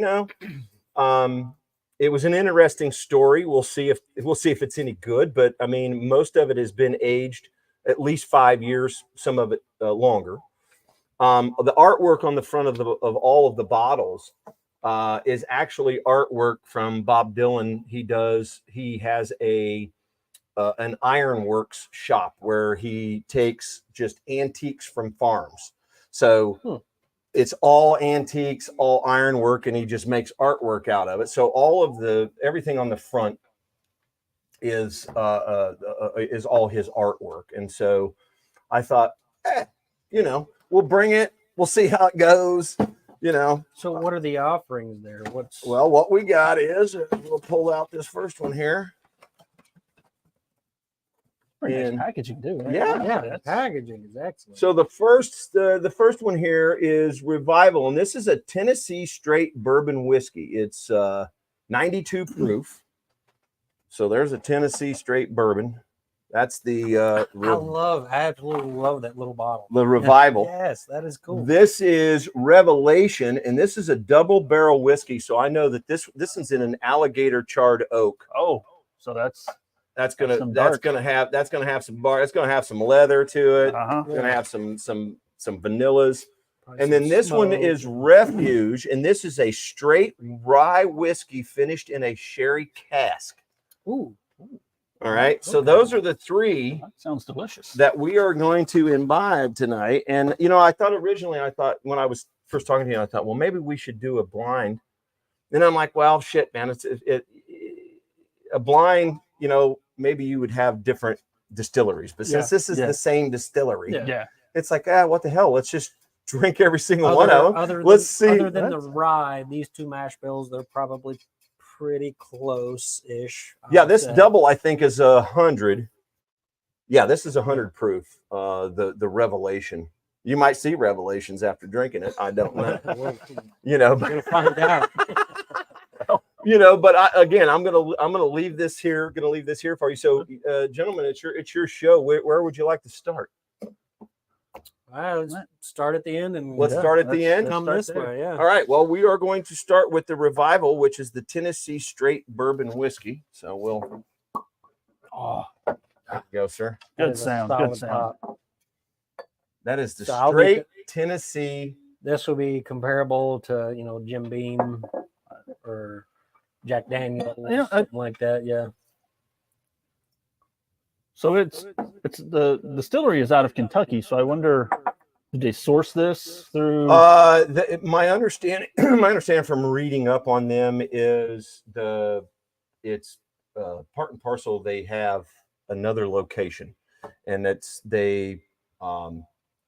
it was an interesting story. We'll see if it's any good, but I mean, most of it has been aged at least 5 years, some of it longer. The artwork on the front of all of the bottles is actually artwork from Bob Dylan. He has an ironworks shop where he takes just antiques from farms. So it's all antiques, all ironwork, and he just makes artwork out of it. So everything on the front is all his artwork. And so I thought, we'll bring it. We'll see how it goes. So what are the offerings there? Well, what we got is we'll pull out this first one here. Pretty And- nice packaging, too. Right? Yeah. yeah, the That's- packaging is excellent. So the first one here is Revival, and this is a Tennessee straight bourbon whiskey. It's 92 proof. So there's a Tennessee straight bourbon. That's the I absolutely love that little bottle. Revival. Yes, that is cool. This is Revelation, and this is a double barrel whiskey. So I know that this is in an alligator charred oak. Oh, so that's That's some gonna dark. have some bar. It's gonna have some leather to it. uh-huh. It's gonna have some vanillas. Probably And then some this one smoke. is Refuge, and this is a straight rye whiskey finished in a sherry cask. Ooh. All right. So Okay. those are the three That sounds delicious. that we are going to imbibe tonight. And I thought originally, when I was first talking to you, I thought, well, maybe we should do a blind. Then I'm like, well, shit, man, a blind. Maybe you would have different distilleries, but since this is the same distillery, yeah. it's like, what the hell? Let's just drink every single one of them. Let's see. Other than the rye, these two mash bills, they're probably pretty close-ish. Yeah, this double I think is 100. Yeah, this is 100 proof. The Revelation. You might see revelations after drinking it. I don't know. We're gonna find out. But I'm gonna leave this here. Gonna leave this here for you. So, gentlemen, it's your show. Where would you like to start? All right, let's start at the end and Let's start at the end. come this way. Yeah. All right. Well, we are going to start with the Revival, which is the Tennessee Straight Bourbon Whiskey. So we'll. Oh, There you go, sir. That good is a sound. solid Good sound. pop. That is the So I'll Straight make Tennessee. This will be comparable to Jim Beam or Jack Daniels, something like that. Yeah. So it's the distillery is out of Kentucky. So I wonder, did they source this through? My understanding from reading up on them is it's part and parcel. They have another location, and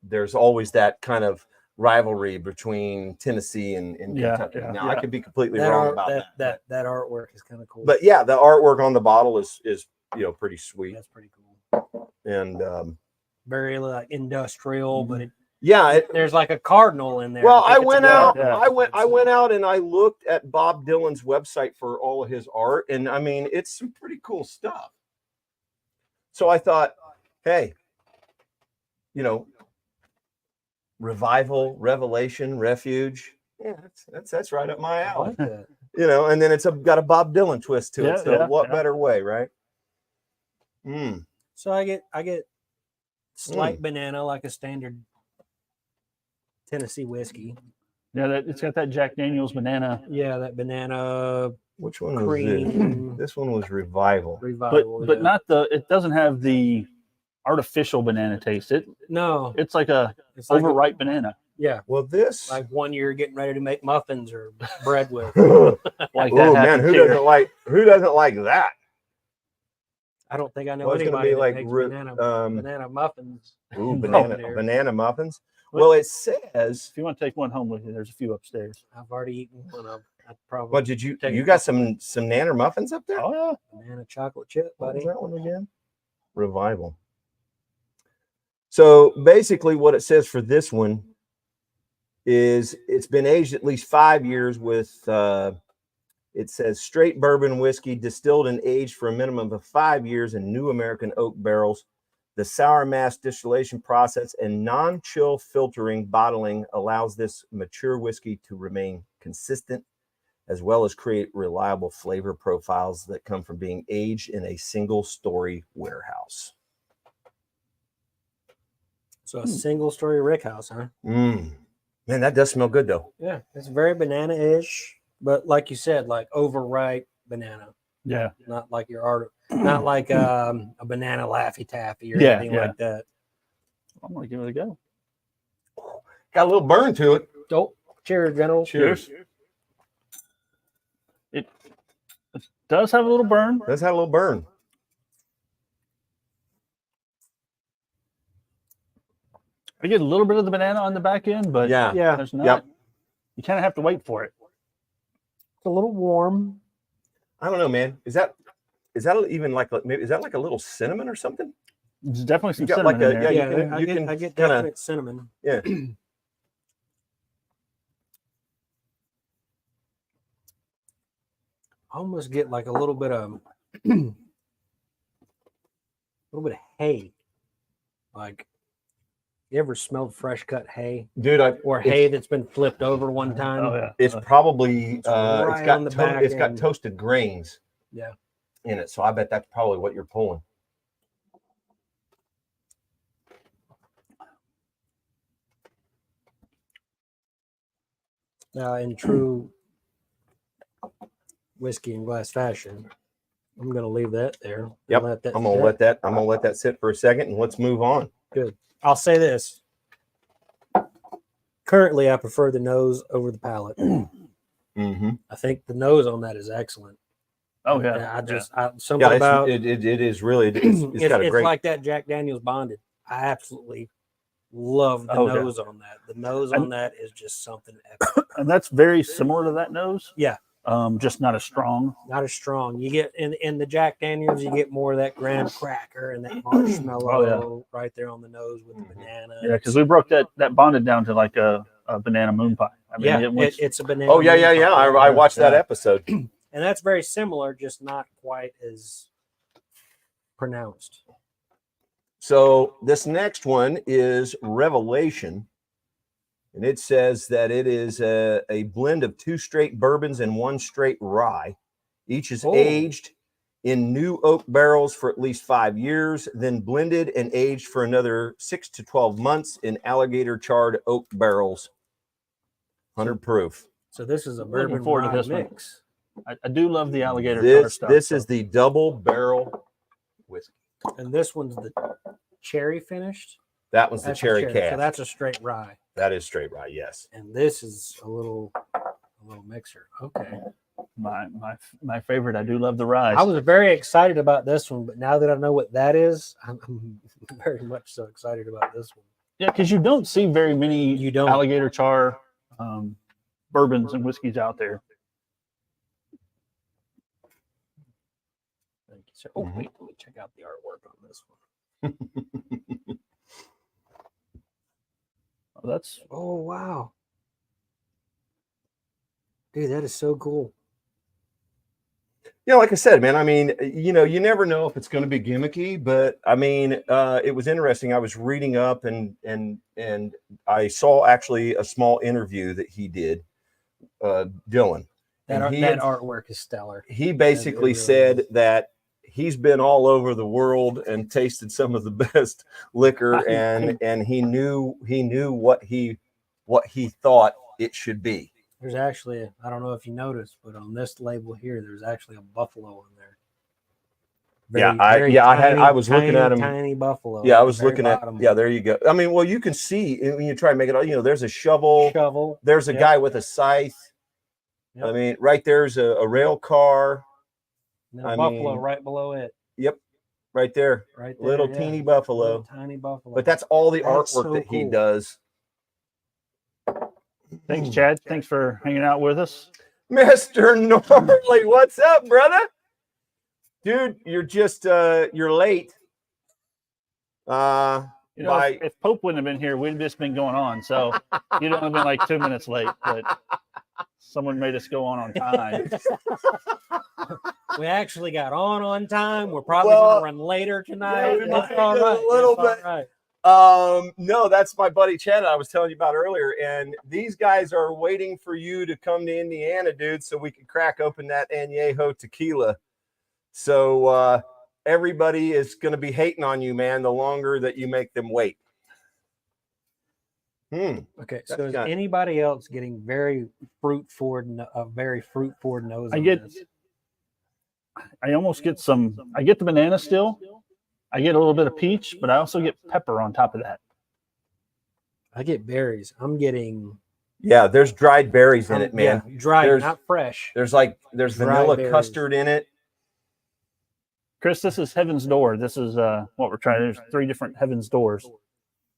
there's always that kind of rivalry between Tennessee and Kentucky. Now I could be completely wrong about that. That artwork is kind of cool. But yeah, the artwork on the bottle is pretty sweet. That's pretty cool. And very like industrial, but there's like a cardinal in there. Well, I think went it's a out. gold. I went out and I looked at Bob Dylan's website for all of his art, and I mean, it's some pretty cool stuff. So I thought, hey, Revival, Revelation, Refuge. Yeah, that's right up my I alley. like that. And then it's got a Bob Dylan twist to it. So what better way, right? So I get slight banana like a standard Tennessee whiskey. Yeah, it's got that Jack Daniels banana. Yeah, that banana Which one cream. was it? This one was Revival. But not it doesn't have the artificial banana taste. It's like it's like overripe banana. Yeah. Well, this Like one you're getting ready to make muffins or bread with. Like oh that man, happens who here. doesn't like that? I don't think I know Well, it's gonna anybody be that like makes banana muffins. Ooh, Over there. banana muffins. Well, it says. If you want to take one home with you, there's a few upstairs. I've already eaten one of. I'd probably. What did you? take You a got couple. some nanner muffins up there? Oh yeah. Banana chocolate chip, What was buddy. that one again? Revival. So basically, what it says for this one is it's been aged at least 5 years with. It says straight bourbon whiskey distilled and aged for a minimum of 5 years in new American oak barrels. The sour mash distillation process and non-chill filtering bottling allows this mature whiskey to remain consistent, as well as create reliable flavor profiles that come from being aged in a single-story warehouse. So a single story rick house, huh? Man, that does smell good though. Yeah, it's very banana-ish, but like you said, like overripe banana, Yeah. not like not like a banana Laffy Taffy or Yeah, anything yeah. like that. I'm gonna give it a go. Got a little burn to it. Oh, cheers, General. Cheers. It does have a little burn. Does have a little burn. I get a little bit of the banana on the back end, but Yeah. Yeah, there's not. Yep. You kind of have to wait for it. it's a little warm. I don't know, man. Is that even like maybe is that like a little cinnamon or something? There's definitely some You got cinnamon like in a- there. yeah, you can I get kinda- definite cinnamon. Yeah. I almost get like a little bit of hay. Like, you ever smelled fresh cut hay Dude, or hay that's been flipped over one time? Oh yeah. it's probably It's right on the back it's got end. toasted grains Yeah. in it. So I bet that's probably what you're pulling. In true whiskey and glass fashion, I'm going to leave that there. and Yep, let that I'm gonna let that sit for a second, and let's move on. Good. I'll say this. Currently, I prefer the nose over the palate. Mm-hmm. I think the nose on that is excellent. Oh And yeah. I just something Yeah, about it is really. It's got a it's great. like that Jack Daniel's Bonded. I absolutely love the Oh, yeah. nose on that. The nose on that is just something epic. And that's very similar to that nose. Yeah. Just not as strong. Not as strong. You get in the Jack Daniels, you get more of that graham cracker and that marshmallow right there on the nose with the banana. Yeah, because we broke that bonded down to like a banana moon pie. I mean, Yeah, it was, it's a banana. Oh yeah. moon pie. I watched that Yeah. episode. And that's very similar, just not quite as pronounced. So this next one is Revelation, and it says that it is a blend of 2 straight bourbons and 1 straight rye. Each is Oh. aged in new oak barrels for at least 5 years, then blended and aged for another 6 to 12 months in alligator charred oak barrels. 100 proof. So this is a Looking bourbon forward to rye this one. mix. I do love the alligator char This stuff. this is the double barrel whiskey. And this one's the cherry finished. That was the That's cherry So cab. that's a straight rye. That is straight rye, yes. And this is a little mixer. Okay. my favorite. I do love the rye. I was very excited about this one, but now that I know what that is, I'm very much so excited about this one. Yeah, because you don't see very many You don't. alligator char bourbons and whiskeys out there. Thank you, sir. Oh, Mhm. wait, let me check out the artwork on this one. That's Oh, wow. Dude, that is so cool. Yeah, like I said, man, I mean, you never know if it's going to be gimmicky, but I mean, it was interesting. I was reading up and I saw actually a small interview that he did, Dylan. That, And he that had- artwork is stellar. He basically really said is. that he's been all over the world and tasted some of the best liquor, and he knew what he thought it should be. There's actually, I don't know if you noticed, but on this label here, there's actually a buffalo in there. I was looking at him. Tiny buffalo. Yeah, I at the was very looking at. bottom. Yeah, there you go. I mean, well, you can see when you try and make it. There's a shovel. Shovel. There's a Yep. guy with a scythe. Yep. I mean, right there's a rail car. And a I buffalo mean, right below it. Right there, Right there. little yeah. teeny buffalo. Little tiny buffalo. But that's all the That's artwork so that he cool. does. thanks, Chad. Thanks for hanging out with us. Mr. Norley, what's up, brother? Dude, you're just you're late. You know, By- if Pope wouldn't have been here, we'd have just been going on. So you'd only been like 2 minutes late, but someone made us go on time. We actually got on time. We're probably Well, going to run later tonight. we That's might all do a right. little That's bit. all right. No, that's my buddy Chad I was telling you about earlier. And these guys are waiting for you to come to Indiana, dude, so we can crack open that Añejo tequila. So everybody is going to be hating on you, man, the longer that you make them wait. Okay, so That's is got- anybody else getting very fruit forward nose I on get, this? I almost get some. I get the banana still. I get a little bit of peach, but I also get pepper on top of that. I get berries. I'm getting Yeah, there's dried berries in it, man. yeah, dry, There's- not fresh. There's Dry vanilla berries. custard in it. Chris, this is Heaven's Door. This is what we're trying. There's 3 different Heaven's Doors.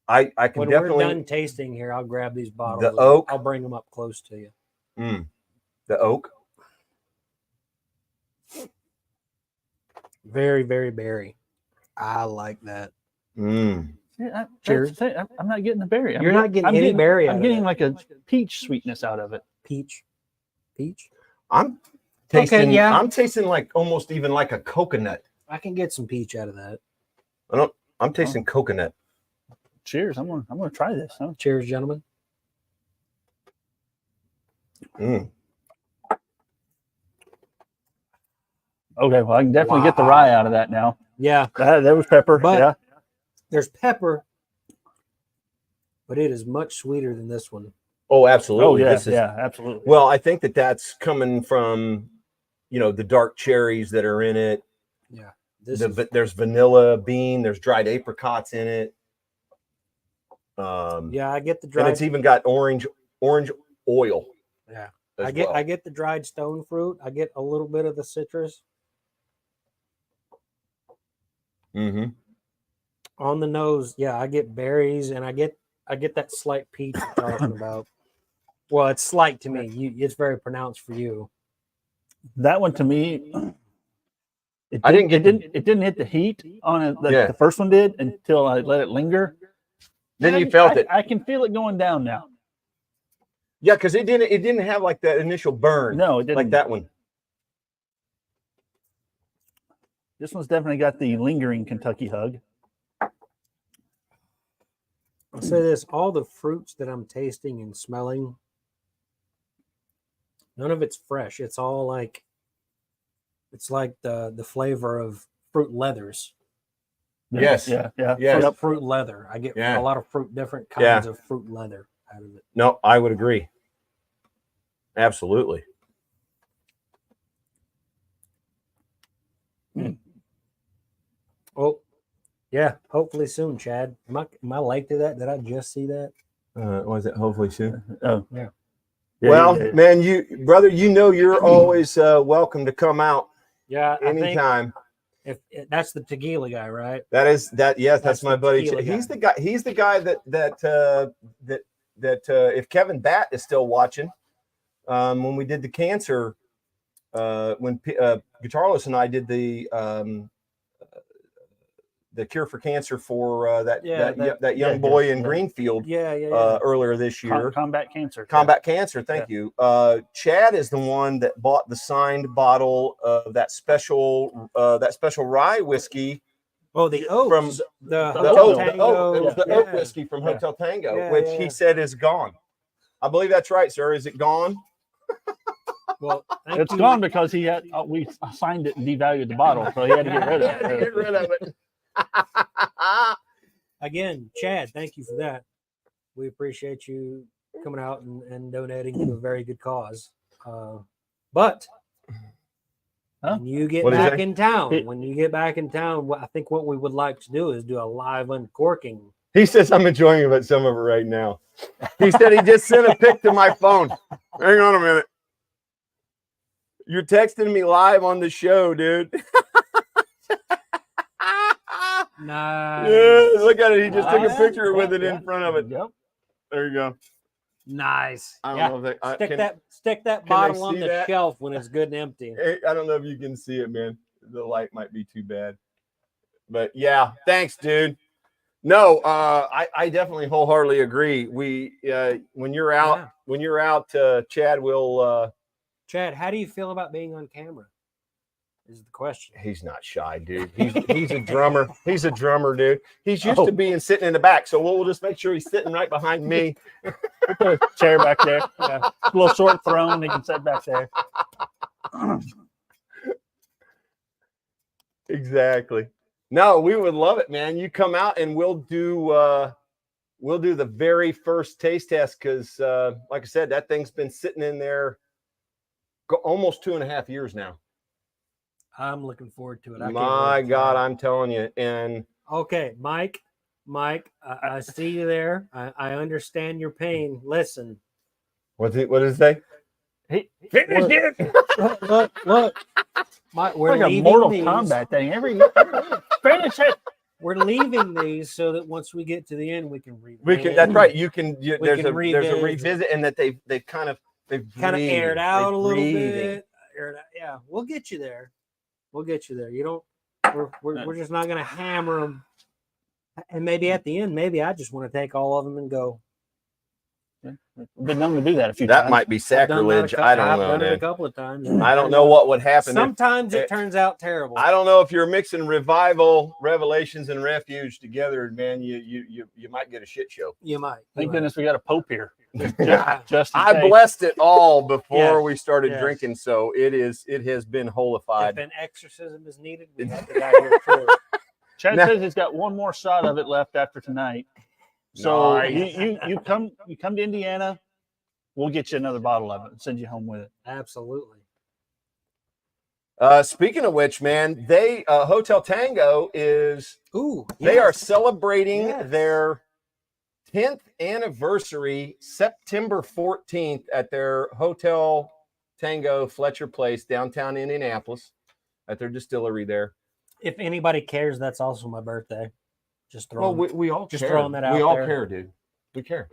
I can When definitely we're done tasting here, I'll grab these bottles. and oak. I'll bring them up close to you. The oak. Very, very berry. I like that. Yeah, that's Cheers. the thing. I'm not getting the berry. You're not getting any berry out I'm of getting it. like a peach sweetness out of it. Peach. I'm tasting. yeah. I'm tasting like almost even like a coconut. I can get some peach out of that. I'm tasting coconut. Cheers. I'm gonna try this. Huh? Cheers, gentlemen. Mm. Okay, well I can definitely get the rye out of that now. Yeah, That was pepper. But- yeah. there's pepper, but it is much sweeter than this one. Oh, absolutely. Oh yeah, This is, yeah, absolutely. well, I think that that's coming from, the dark cherries that are in it. Yeah. This There's vanilla bean. There's dried apricots in it. yeah, I get the And dried. it's even got orange oil. Yeah. as I well. get the dried stone fruit. I get a little bit of the citrus Mm-hmm. on the nose. Yeah, I get berries, and I get that slight peach you're talking about. Well, it's slight to me. It's very pronounced for you. That one to me, I didn't get it didn't hit the heat on it like Yeah. the first one did until I let it linger. Then And you felt it. I can feel it going down now. Yeah, because it didn't have like that initial burn. No, it didn't. Like that one. This one's definitely got the lingering Kentucky hug. I'll say this: all the fruits that I'm tasting and smelling, none of it's fresh. It's all like, it's like the flavor of fruit leathers. Yes. Yeah. Yeah. Yes. Fruit, fruit leather. I get Yeah. a lot of different Yeah. kinds of fruit leather out of it. No, I would agree. Absolutely. Oh, yeah. Hopefully soon, Chad. Am I late to that? Did I just see that? Was it hopefully soon? Oh. Yeah. Well, yeah. man, brother, you're always welcome to come out Yeah. I think anytime. if that's the tequila guy, right? Yes, that's That's my the buddy. tequila guy. He's the guy that if Kevin Batt is still watching, when we did the cancer, when Guitarless and I did the cure for cancer for that young yeah, boy in yeah. Greenfield Yeah. earlier this year. Combat cancer. Combat Cancer, thank you. Chad is the one that bought the signed bottle of that special rye whiskey Oh, the oak from the the Hotel oak, Tango. It was the Yeah. oak whiskey from Hotel Tango, Yeah, which yeah. he said is gone. I believe that's right, sir. Is it gone? Well, thank It's you. gone because we signed it and devalued the bottle, so he had to get rid of it. Get rid of it. Again, Chad, thank you for that. We appreciate you coming out and donating to a very good cause. But Huh? when you get What did he back say? in town, I think what we would like to do is do a live uncorking. He says I'm enjoying some of it right now. He said he just sent a pic to my phone. Hang on a minute. You're texting me live on the show, dude. Nice. Yeah, look at it. He just took a Yeah, picture with it yeah. in front of it. Yep. There you go. Nice. I don't Yeah. know if they, Stick that can they bottle on see the that? shelf when it's good and empty. I don't know if you can see it, man. The light might be too bad. But yeah, thanks, dude. No, I definitely wholeheartedly agree. We when you're out, Chad will. Chad, how do you feel about being on camera? Is the question. He's not shy, dude. He's a drummer. He's a drummer, dude. He's used Oh. to being sitting in the back, so we'll just make sure he's sitting right behind me. Put a chair back there. Yeah. A little short throne. He can sit back there. Exactly. No, we would love it, man. You come out and we'll do the very first taste test because, like I said, that thing's been sitting in there almost 2.5 years now. I'm looking forward to it. I can't My wait to God, try it. I'm telling you. And Okay, Mike, I see you there. I understand your pain. Listen, what did it say? He, Finish Look. look. Mike, we're like a leaving Mortal these. Kombat thing. Every finish it. We're leaving these so that once we get to the end, we can read. We can. That's right. You can. There's can a revisit. revisit, and that they've kind of Aired out a little breathing. bit. Aired out. Yeah, we'll get you there. We'll get you there. You don't. We're just not gonna hammer them. And maybe at the end, maybe I just want to take all of them and go. Been known to do that a few That times. might be I've done that sacrilege. I've I don't know, done it a dude. couple of times. I don't know what would happen. Sometimes if- it turns out terrible. I don't know if you're mixing revival, revelations, and refuge together, man. You might get a shit show. You might. Thank goodness we got a pope here. Yeah. Just in I case. blessed it all before Yes, we started yes. drinking, so it has been If holified. an exorcism is needed, we have the guy here for it. Chad Now- says he's got one more shot of it left after tonight. So Nice. you come to Indiana, we'll get you another bottle of it and send you home with it. Absolutely. Speaking of which, man, they Hotel Tango is Ooh, they are yes. celebrating Yes. their 10th anniversary September 14th at their Hotel Tango Fletcher Place, downtown Indianapolis, at their distillery there. If anybody cares, that's also my birthday. Just throwing. Well, we all just care. throwing that We out all there. care, dude. We care.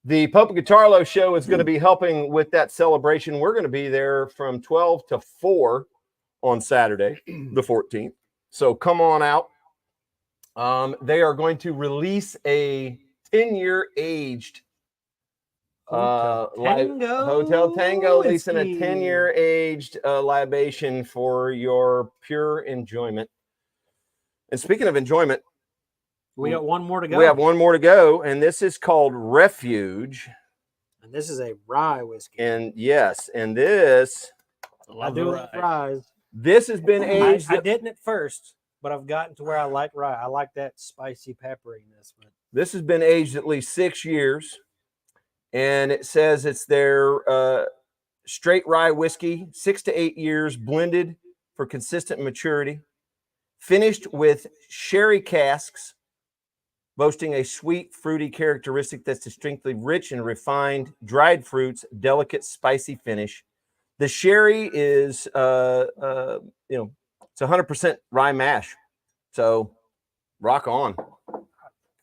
The Pope and Guitarlo show is going to be helping with that celebration. We're going to be there from 12 to 4 on Saturday, the 14th. So come on out. They are going to release a 10-year aged Hotel Tango releasing a whiskey. 10-year aged libation for your pure enjoyment. And speaking of enjoyment, We got one more to go. we have one more to go, and this is called Refuge. And this is a rye whiskey. And yes, and this I do like rye. this has been aged. I didn't at first, but I've gotten to where I like rye. I like that spicy pepperiness. But This has been aged at least 6 years, and it says it's their straight rye whiskey, 6 to 8 years blended for consistent maturity, finished with sherry casks, boasting a sweet, fruity characteristic that's distinctly rich and refined, dried fruits, delicate, spicy finish. The sherry is, it's 100% rye mash. So, rock on.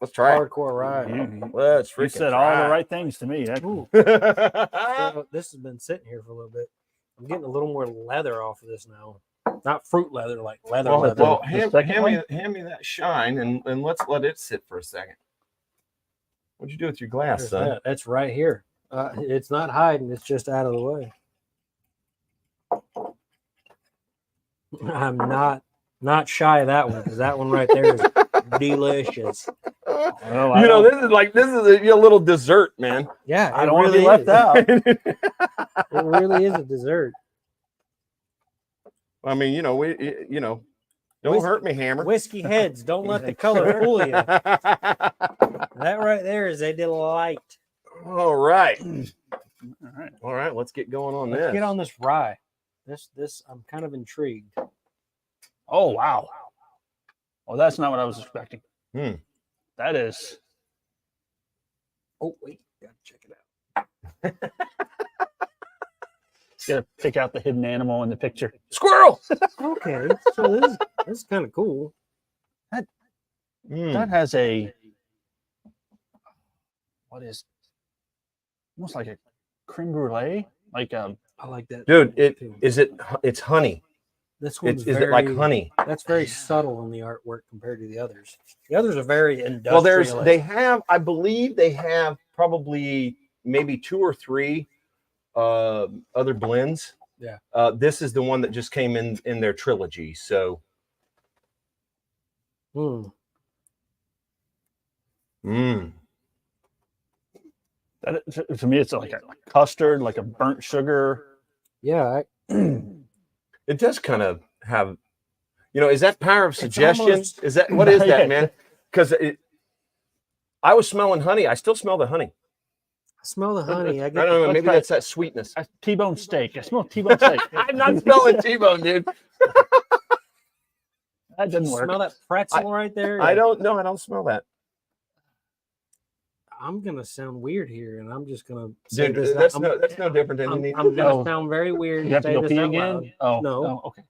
Let's try it. hardcore rye. Let's You freaking said all the right things to me. Ooh, right. so this has been sitting here for a little bit. I'm getting a little more leather off of this now. Not fruit leather, like leather. leather. Well, The hand second me that shine and let's let it sit for a second. What'd you do with your glass, There's son? that. That's right here. It's not hiding. It's just out of the way. I'm not shy of that one because that one right there is delicious. Well, This is a little dessert, man. Yeah, I it don't want to really be left is. out. It really is a dessert. I mean, don't Whiskey- hurt me, Hammer. Whiskey heads, don't let the color fool you. That right there is a delight. All right. All right. All right, let's get going on Let's this. get on this rye. This I'm kind of intrigued. Oh, wow. Oh, that's not what I was expecting. Hmm. That is. Oh wait, gotta check it out. Got to pick out the hidden animal in the picture. Squirrel. Okay, so this is kind of cool. Mm. That has a. What is. Almost like a creme brulee. Like I like that, Dude, too. it's honey. This one's Is it like very- honey? That's very subtle in the artwork compared to the others. The others are very industrial. Well, I believe they have probably maybe 2 or 3 other blends. Yeah. This is the one that just came in their trilogy. So, Mm. that. To me, it's like a custard, like a burnt sugar. Yeah, it does kind of have, is that power of It's suggestion? almost- Is that what is Yeah. that, man? Because I was smelling honey. I still smell the honey. I smell the honey. I I get don't know. let's Maybe try- that's that sweetness. T-bone steak. I smell T-bone steak. I'm not smelling T-bone, dude. That didn't work. smell that pretzel right there. I don't know. I don't smell that. I'm gonna sound weird here, and I'm just gonna say Dude, this. that's I'm, no different than I'm, any. I'm gonna Oh. sound very weird. You have to say go this pee out again? loud. Oh, No. Oh, okay.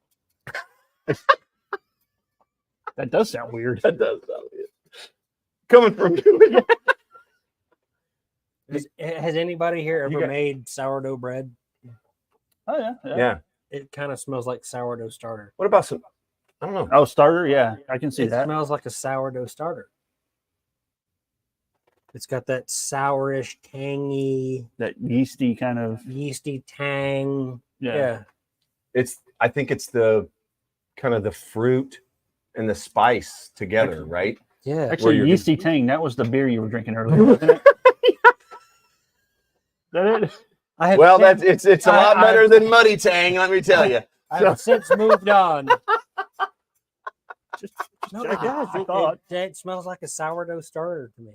That does sound weird. That does sound weird. Coming from you. Has anybody here You ever got- made sourdough bread? Oh yeah. Yeah. It kind of smells like sourdough starter. What about some? I don't know. Oh, starter. Yeah, I can see It that. smells like a sourdough starter. It's got that sourish, tangy, That yeasty kind of. yeasty tang. Yeah. Yeah. I think it's the kind of the fruit and the spice together, right? Yeah. Actually, you're- yeasty tang. That was the beer you were drinking earlier, wasn't it? That it? I have Well, since- it's a lot I- better than Muddy Tang, let me tell you. I have since moved on. No, it checking. does. I thought. It smells like a sourdough starter to me.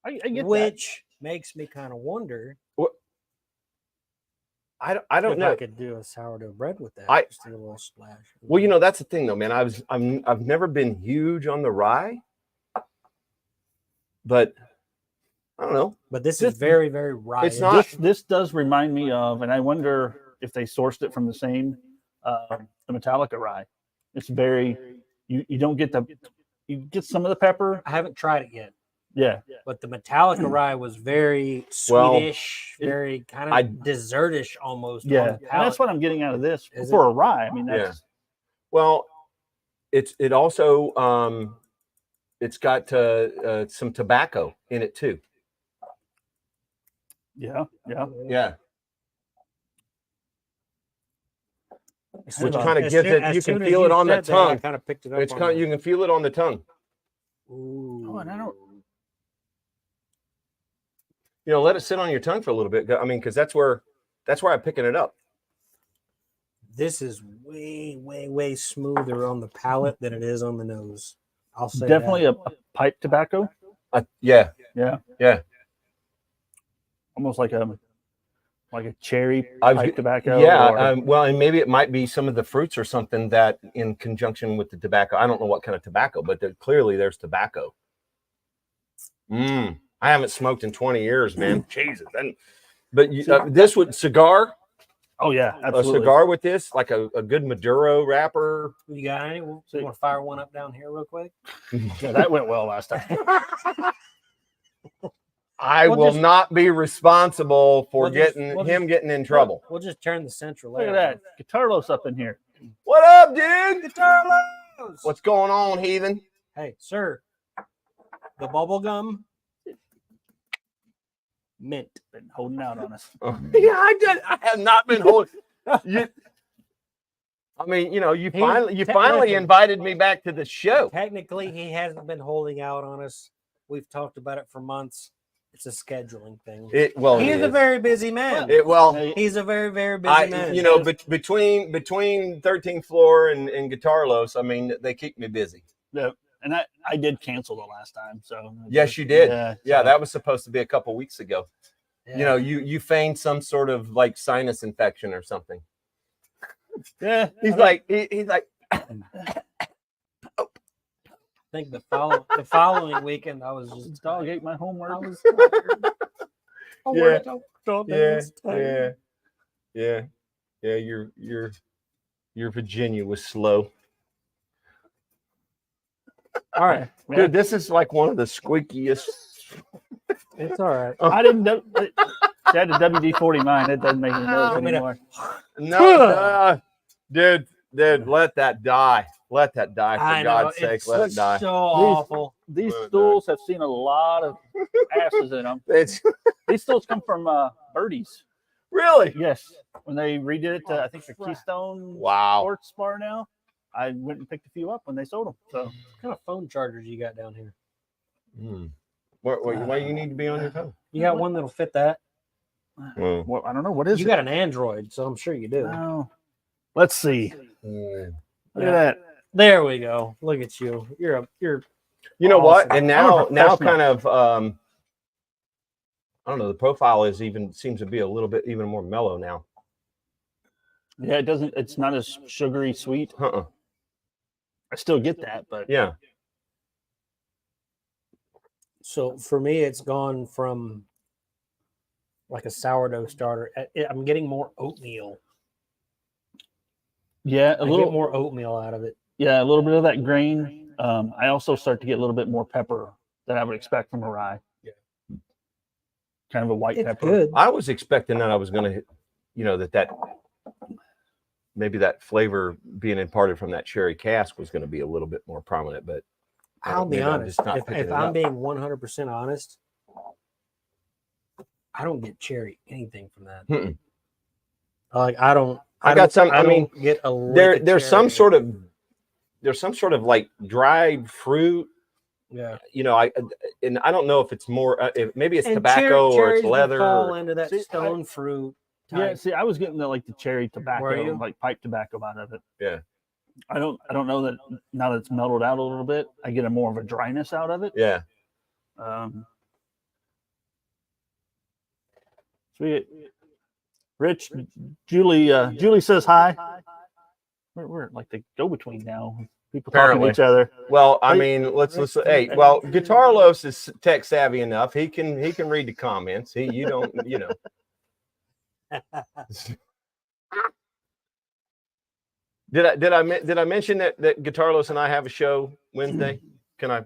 I get that. Which makes me kind of wonder I don't if I know. could do a sourdough bread with that. Just a little splash. Well, you know, that's the thing though, man. I've never been huge on the rye, but I don't know. But this is very, very rye. It's not- This does remind me of, and I wonder if they sourced it from the same, the Metallica rye. It's very, you don't get you get some of the pepper. I haven't tried it yet, Yeah. but the Metallica rye was very Well, sweetish, very kind of dessertish almost. on Yeah. the And that's palate. what I'm getting out of this Is for a rye. I mean, that's, Well, it also it's got some tobacco in it too. yeah. Yeah, It's which kind kind of of gives it. You can feel it on the tongue. I kind of picked it up. It's kind. You can feel it on the tongue. Ooh. and I don't- You know, let it sit on your tongue for a little bit. I mean, because that's where I'm picking it up. This is way, way, way smoother on the palate than it is on the nose. I'll say definitely that. a pipe tobacco. Yeah, Yeah. yeah. Almost like a cherry I was pipe g- tobacco. Yeah, or- well, and maybe it might be some of the fruits or something that in conjunction with the tobacco. I don't know what kind of tobacco, but clearly there's tobacco. I haven't smoked in 20 years, man. Jesus. But this would cigar, oh yeah, a absolutely. cigar with this, like a good Maduro wrapper. You got any? You want to fire one up down here real quick? Yeah, that went well last time. I We'll will just- not be responsible for we'll just- getting we'll him getting in trouble. We'll just turn the central Look air at that. Guitarlos up in here. What up, dude? on. What's going on, heathen? Hey, sir. The bubble gum mint. Been holding out on us. Yeah, I have not been holding. I mean, you know, you finally listen. invited me back to the show. Technically, he hasn't been holding out on us. We've talked about it for months. It's a scheduling thing. He's It a is. very busy man. He's a very, very busy man. You know, between 13th floor and Guitarlos, I mean, they keep me busy. Yeah. And I did cancel the last time. So Yes, you did. Yeah. Yeah, so- that was supposed to be a couple weeks ago. You know, you feigned some sort of like sinus infection or something. Yeah. He's like, I think the following weekend I was just Dog ate my homework. I was tired. I Yeah. worked all day. I was tired. yeah. Your Virginia was slow. All right, Dude, this is like one of the squeakiest. it's all right. I didn't know. She had a WD-40 mine. It doesn't make any noise I mean, anymore. No, dude, let that die. Let that die. For I know, God's sake, it's let it die. so awful. These Well, stools have seen a lot of asses in them. It's These stools come from Birdie's. really Yes. When they redid it to, I think, the crap. Keystone wow. Sports Bar now, I went and picked a few up when they sold them. So What kind of phone chargers you got down here? Why you need to be on your phone? You got one that'll fit that? well, I don't know. What is You it? got an Android, so I'm sure you do. Oh. Let's see. Look Yeah. at that. There we go. Look at you. You're You know what? Awesome. And I'm a now professional. kind of I don't know, the profile seems to be a little bit even more mellow now. Yeah, it's not as sugary sweet. Uh-uh. I still get that, but Yeah. so for me, it's gone from like a sourdough starter. I'm getting more oatmeal. yeah, I get more oatmeal out of it. a little bit of that grain. I also start to get a little bit more pepper than I would expect from a rye. Yeah. Kind of a white It's pepper. good. I was expecting that I was gonna, you know, that maybe that flavor being imparted from that cherry cask was going to be a little bit more prominent, but I'll be maybe I'm honest. just not If picking it I'm up. being 100% honest, I don't get cherry anything from that. Mm-mm. Like I don't. I got some. I mean, don't get a lick of there's cherry. some sort of like dried fruit. Yeah. You know, I don't know if it's more. If maybe it's And tobacco or cherries it's would leather. fall or- into that See, stone fruit. Yeah, type. see, I was getting the cherry Were tobacco, you? like pipe tobacco out of it. Yeah. I don't know that now that it's mellowed out a little bit, I get a more of a dryness out of it. Yeah. Rich, Julie says hi. We're at like the go-between now. People talking Apparently. to each other. Well, I Hey, mean, let's. Hey, well, Guitarlos is tech savvy enough. He can read the comments. You don't, Did I mention that Guitarlos and I have a show Wednesday? Can I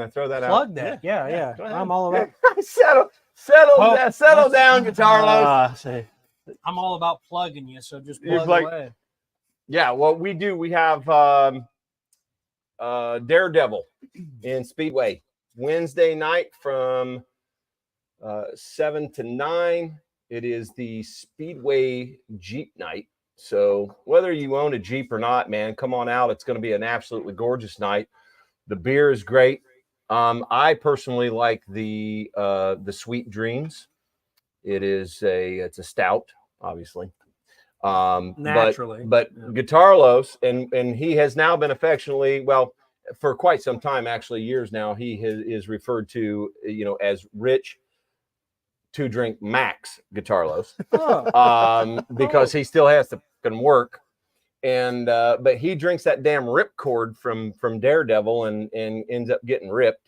throw that out? Plug that. Yeah. Go ahead. I'm all about. Settle down, Guitarlos. Say, I'm all about plugging you. So just You're plug like- away. Yeah, well, we do. We have Daredevil in Speedway Wednesday night from 7 to 9. It is the Speedway Jeep night. So whether you own a Jeep or not, man, come on out. It's going to be an absolutely gorgeous night. The beer is great. I personally like the Sweet Dreams. It's a stout, obviously. Naturally. But Guitarlos, and he has now been affectionately, well, for quite some time, actually years now, he is referred to, as Rich to drink Max Guitarlos, because he still has to fucking work. And but he drinks that damn ripcord from Daredevil and ends up getting ripped.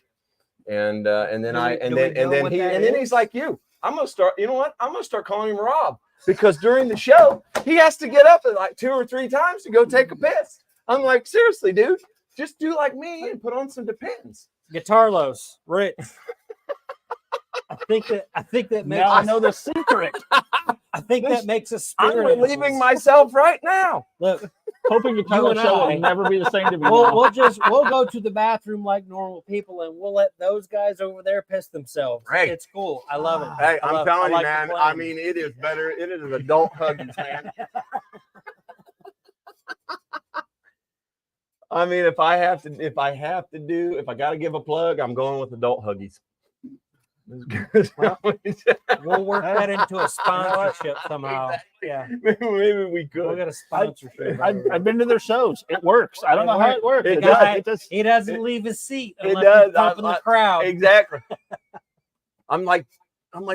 And then he's like, I'm gonna start. You know what? I'm gonna start calling him Rob, because during the show he has to get up at like 2 or 3 times to go take a piss. I'm like, seriously, dude, just do like me and put on some Depends. Guitarlos, Rich. I think that makes now I know the secret. I think that makes us I'm spiritual. relieving myself right now. Look, Hoping the title and show I- will never be the same to me. we'll now. we'll go to the bathroom like normal people, and we'll let those guys over there piss themselves. Hey. It's cool. I love it. Hey, I I'm love it. telling I you, like the man. plan. I mean, it is better. It is adult huggies, man. I mean, if I gotta give a plug, I'm going with adult huggies. We'll work that into a sponsorship somehow. Yeah, Maybe we we'll could. get a sponsorship. I've been to their shows. It works. I don't know how it works. It does. does. It does. He doesn't leave his seat It unless does. he's pumping the crowd. Exactly. I'm like,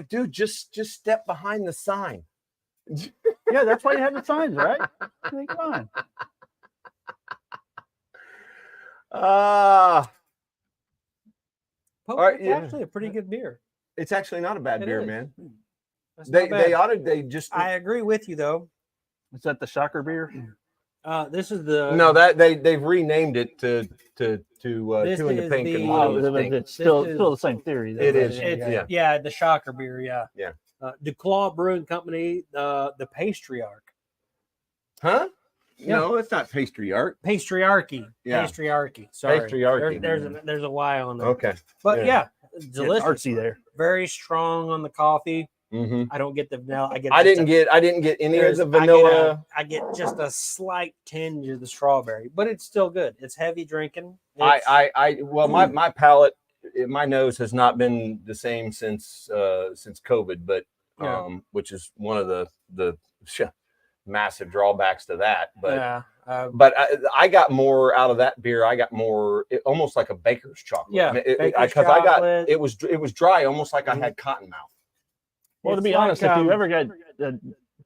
dude, just step behind the sign. Yeah, that's why you have the signs, right? I mean, come on. Pope, all right, it's yeah. actually a pretty good beer. It's actually not a bad It beer, is. man. That's not bad. They just I agree with you though. Is that the shocker beer? This is the no, that they've renamed it to This Two in the is Pink the- and Oh, One in the but Stink. it's still This is- still the same theory. though, It right? is, It's, yeah. the Shocker beer. Yeah. Yeah. DuClaw Brewing Company, the Patriarch. Huh? Yeah. No, it's not pastry art. Patriarchy. Yeah. Patriarchy. Sorry. Patriarchy. There's a Y on there. Okay. But Yeah. yeah, It's delicious. artsy there. Very strong on the coffee. Mm-hmm. I don't get the vanilla. I I didn't get any of the vanilla. I get just a slight tinge of the strawberry, but it's still good. It's heavy drinking. Well, my palate, my nose has not been the same since COVID, but Yeah. which is one of the massive drawbacks to that. But yeah. but I got more out of that beer. I got more, almost like a baker's chocolate. Yeah, I mean, baker's because I got chocolate. it was dry, almost like I had cotton mouth. Well, to It's be like, honest, if you ever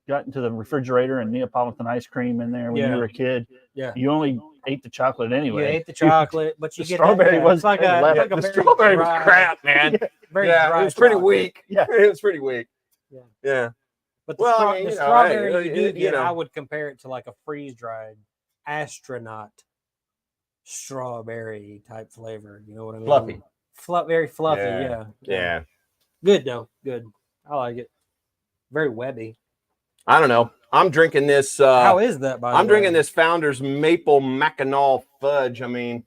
got into the refrigerator and Neapolitan ice cream in there when Yeah. you were a kid, Yeah. you only ate the chocolate You anyway. ate the chocolate, but you The get strawberry that, yeah, was- it's like was a, left. it's like a The very strawberry was dry- crap, man. Very Yeah, dry it was pretty chocolate. weak. Yeah. It was pretty weak. Yeah. Yeah. But the, Well, straw- I mean, the you know, strawberry hey, you do you get, know. I would compare it to like a freeze dried astronaut strawberry type flavor. You know what I mean? Fluffy. Very fluffy. Yeah. Yeah. Yeah. Good though. Good. I like it. Very webby. I don't know. I'm drinking this. How is that? By the I'm way? drinking this Founder's Maple Mackinac Fudge. I mean,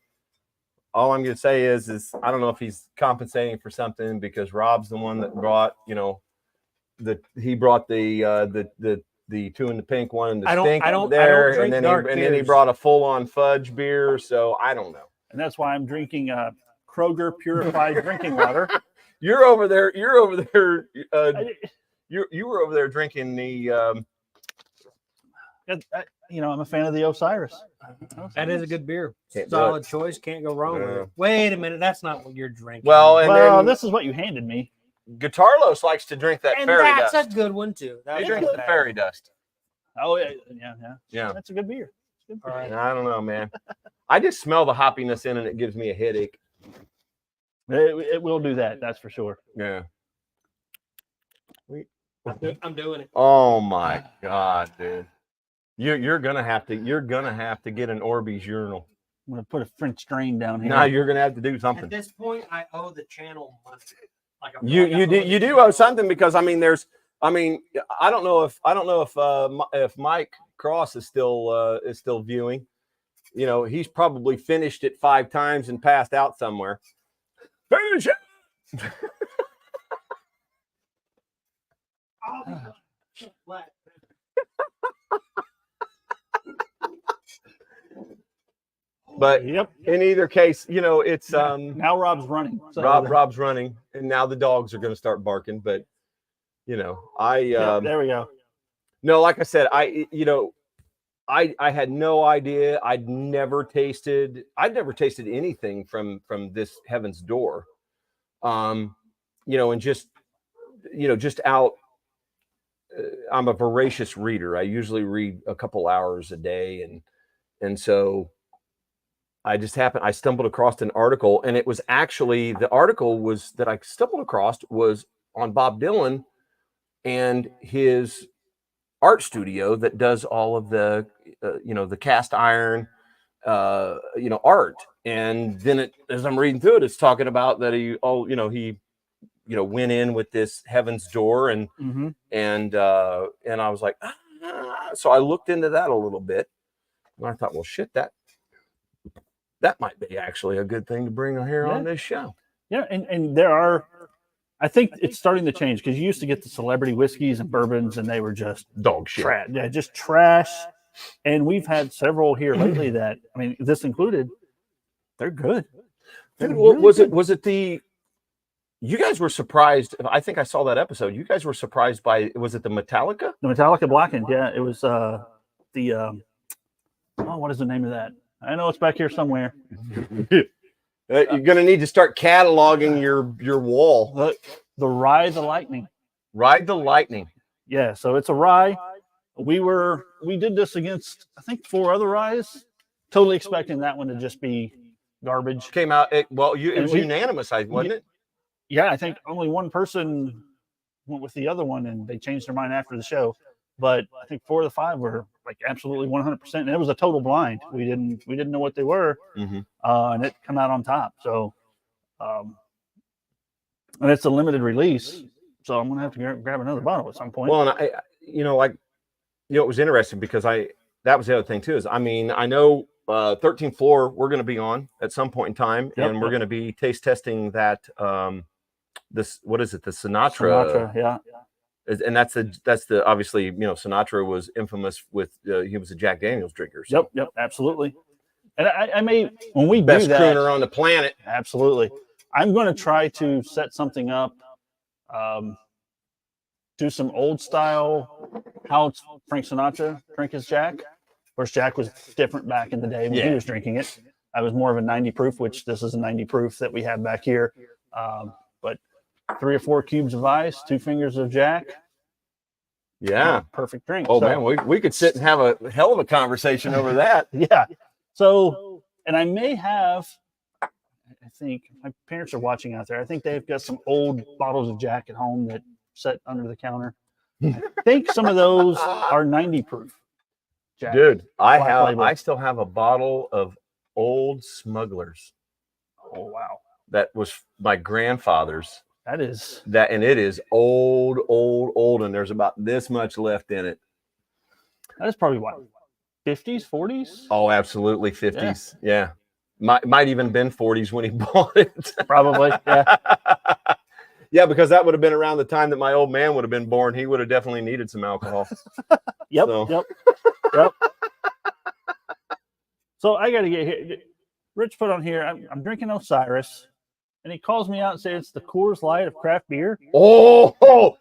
all I'm gonna say is I don't know if he's compensating for something, because Rob's the one that brought, he brought the Two in the Pink, One in the Stink there, drink and then dark he beers. brought a full-on fudge beer. So I don't know. And that's why I'm drinking Kroger purified drinking water. You're over there. I- You were over there drinking the. I'm a fan of the Osiris. That is a good beer. Can't do Solid it. choice. Can't go wrong with Yeah. it. Wait a minute. That's not what you're drinking. Well, and Well, then this is what you handed me. Guitarlos likes to drink that And fairy that's dust. a good one too. He That's drinks the fairy dust. Oh yeah, yeah. Yeah. That's a good beer. It's good All beer. right. I don't know, man. I just smell the hoppiness in it. It gives me a headache. It will do that. That's for sure. Yeah. I'm doing it. Oh my God, dude. You're gonna have to get an Orbeez urinal. I'm gonna put a French drain down here. Now you're gonna have to do At something. this point, I owe the channel money. Like I feel You like I owe the do channel owe something because I mean I don't know if Mike Cross is still viewing. You know, he's probably finished it 5 times and passed out somewhere. Finish it. money. But Yep. in either case, you know, it's Now Rob's running. So Rob's running, and now the dogs are going to start barking. But you know, Yep, there we go. no, like I said, I had no idea. I'd never tasted anything from this Heaven's Door. You know, and just out. I'm a voracious reader. I usually read a couple hours a day, and so I stumbled across an article, and it was actually the article that I stumbled across was on Bob Dylan and his art studio that does all of the the cast iron art. And then as I'm reading through it, it's talking about that he went in with this Heaven's Door, and I was like, so I looked into that a little bit, and I thought, well, shit, that might be actually a good thing to bring here on this show. Yeah, and there are, I think it's starting to change because you used to get the celebrity whiskeys and bourbons, and they were just Dog shit. trash. Yeah, just trash. And we've had several here lately that, I mean, this included, they're good. They're Dude, what really was it the? You guys were surprised. I think I saw that episode. You guys were surprised by. Was it the Metallica? The Metallica Blackened. Yeah, it was what is the name of that? I know it's back here somewhere. You're gonna need to start cataloging your wall. The Rye the Lightning. Ride the Lightning. Yeah, so it's a rye. We did this against I think 4 other ryes. Totally expecting that one to just be garbage. Came out. It was we- unanimous, wasn't it? Yeah, I think only one person went with the other one, and they changed their mind after the show. But I think 4 of the 5 were like absolutely 100%, and it was a total blind. We didn't know what they were, and it come out on top. So, and it's a limited release, so I'm gonna have to grab another bottle at some point. Well, and it was interesting because that was the other thing too. Is I mean, I know 13th Floor we're going to be on at some point in time, and we're going to be taste testing that. This what is it? The Sinatra, yeah. And that's the obviously Sinatra was infamous with he was a Jack Daniel's drinker. So. Yep, absolutely. And I may when we Best do that, crooner on the planet. Absolutely. I'm going to try to set something up, do some old style how Frank Sinatra drink his Jack. Of course, Jack was different back in the day when he was drinking it. I was more of a 90 proof, which this is a 90 proof that we have back here. But 3 or 4 cubes of ice, 2 fingers of Jack. Yeah. Perfect drink. Oh, So, man, we could sit and have a hell of a conversation over that. yeah. So, and I may have, I think my parents are watching out there. I think they've got some old bottles of Jack at home that set under the counter. I think some of those are 90 proof. Jack. Dude, Black label. I still have a bottle of Old Smugglers. Oh, wow. That was my grandfather's. That is. And it is old, and there's about this much left in it. That is probably what, 50s, 40s? Oh, absolutely 50s. Yeah. Might even been 40s when he bought it. Probably. Yeah. Yeah, because that would have been around the time that my old man would have been born. He would have definitely needed some alcohol. Yep. So. Yep. So I got to get here. Rich put on here, I'm drinking Osiris, and he calls me out and says it's the Coors Light of craft beer. Oh,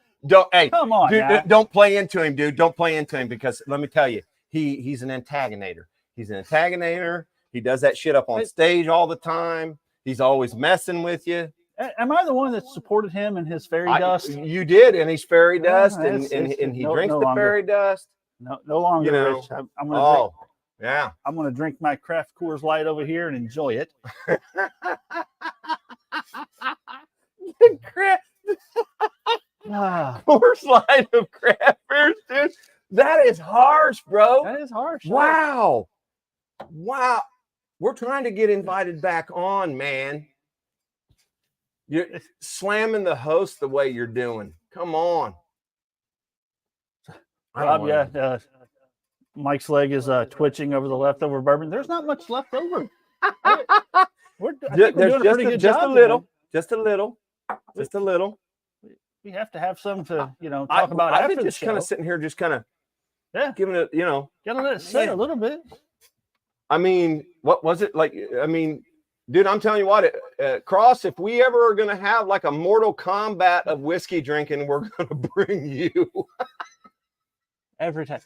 hey, Come on, dude, now. don't play into him, dude. Don't play into him because let me tell you, he's an antagonator. He's an antagonator. He does that shit up on stage all the time. He's always messing with you. Am I the one that supported him and his fairy dust? You did, and he's fairy dust, and it's he no drinks the longer. fairy dust. No longer, You know, Rich. I'm gonna drink. Yeah. I'm gonna drink my Kraft Coors Light over here and enjoy it. Ah, Coors Light of craft beers, dude. That is harsh, bro. that is harsh. Wow. Wow. We're trying to get invited back on, man. You're slamming the host the way you're doing. Come on. Rob, yeah. Mike's leg is twitching over the leftover bourbon. There's not much left over. I think we're doing a pretty good just job. a little. Just a little. Just a little. We have to have some to, talk about I've after been the just show. kind of sitting here, just kind of giving it, Gotta let it sit a little bit. I mean, what was it like? I mean, dude, I'm telling you what, Cross, if we ever are going to have like a Mortal Kombat of whiskey drinking, we're going to bring you. Every time.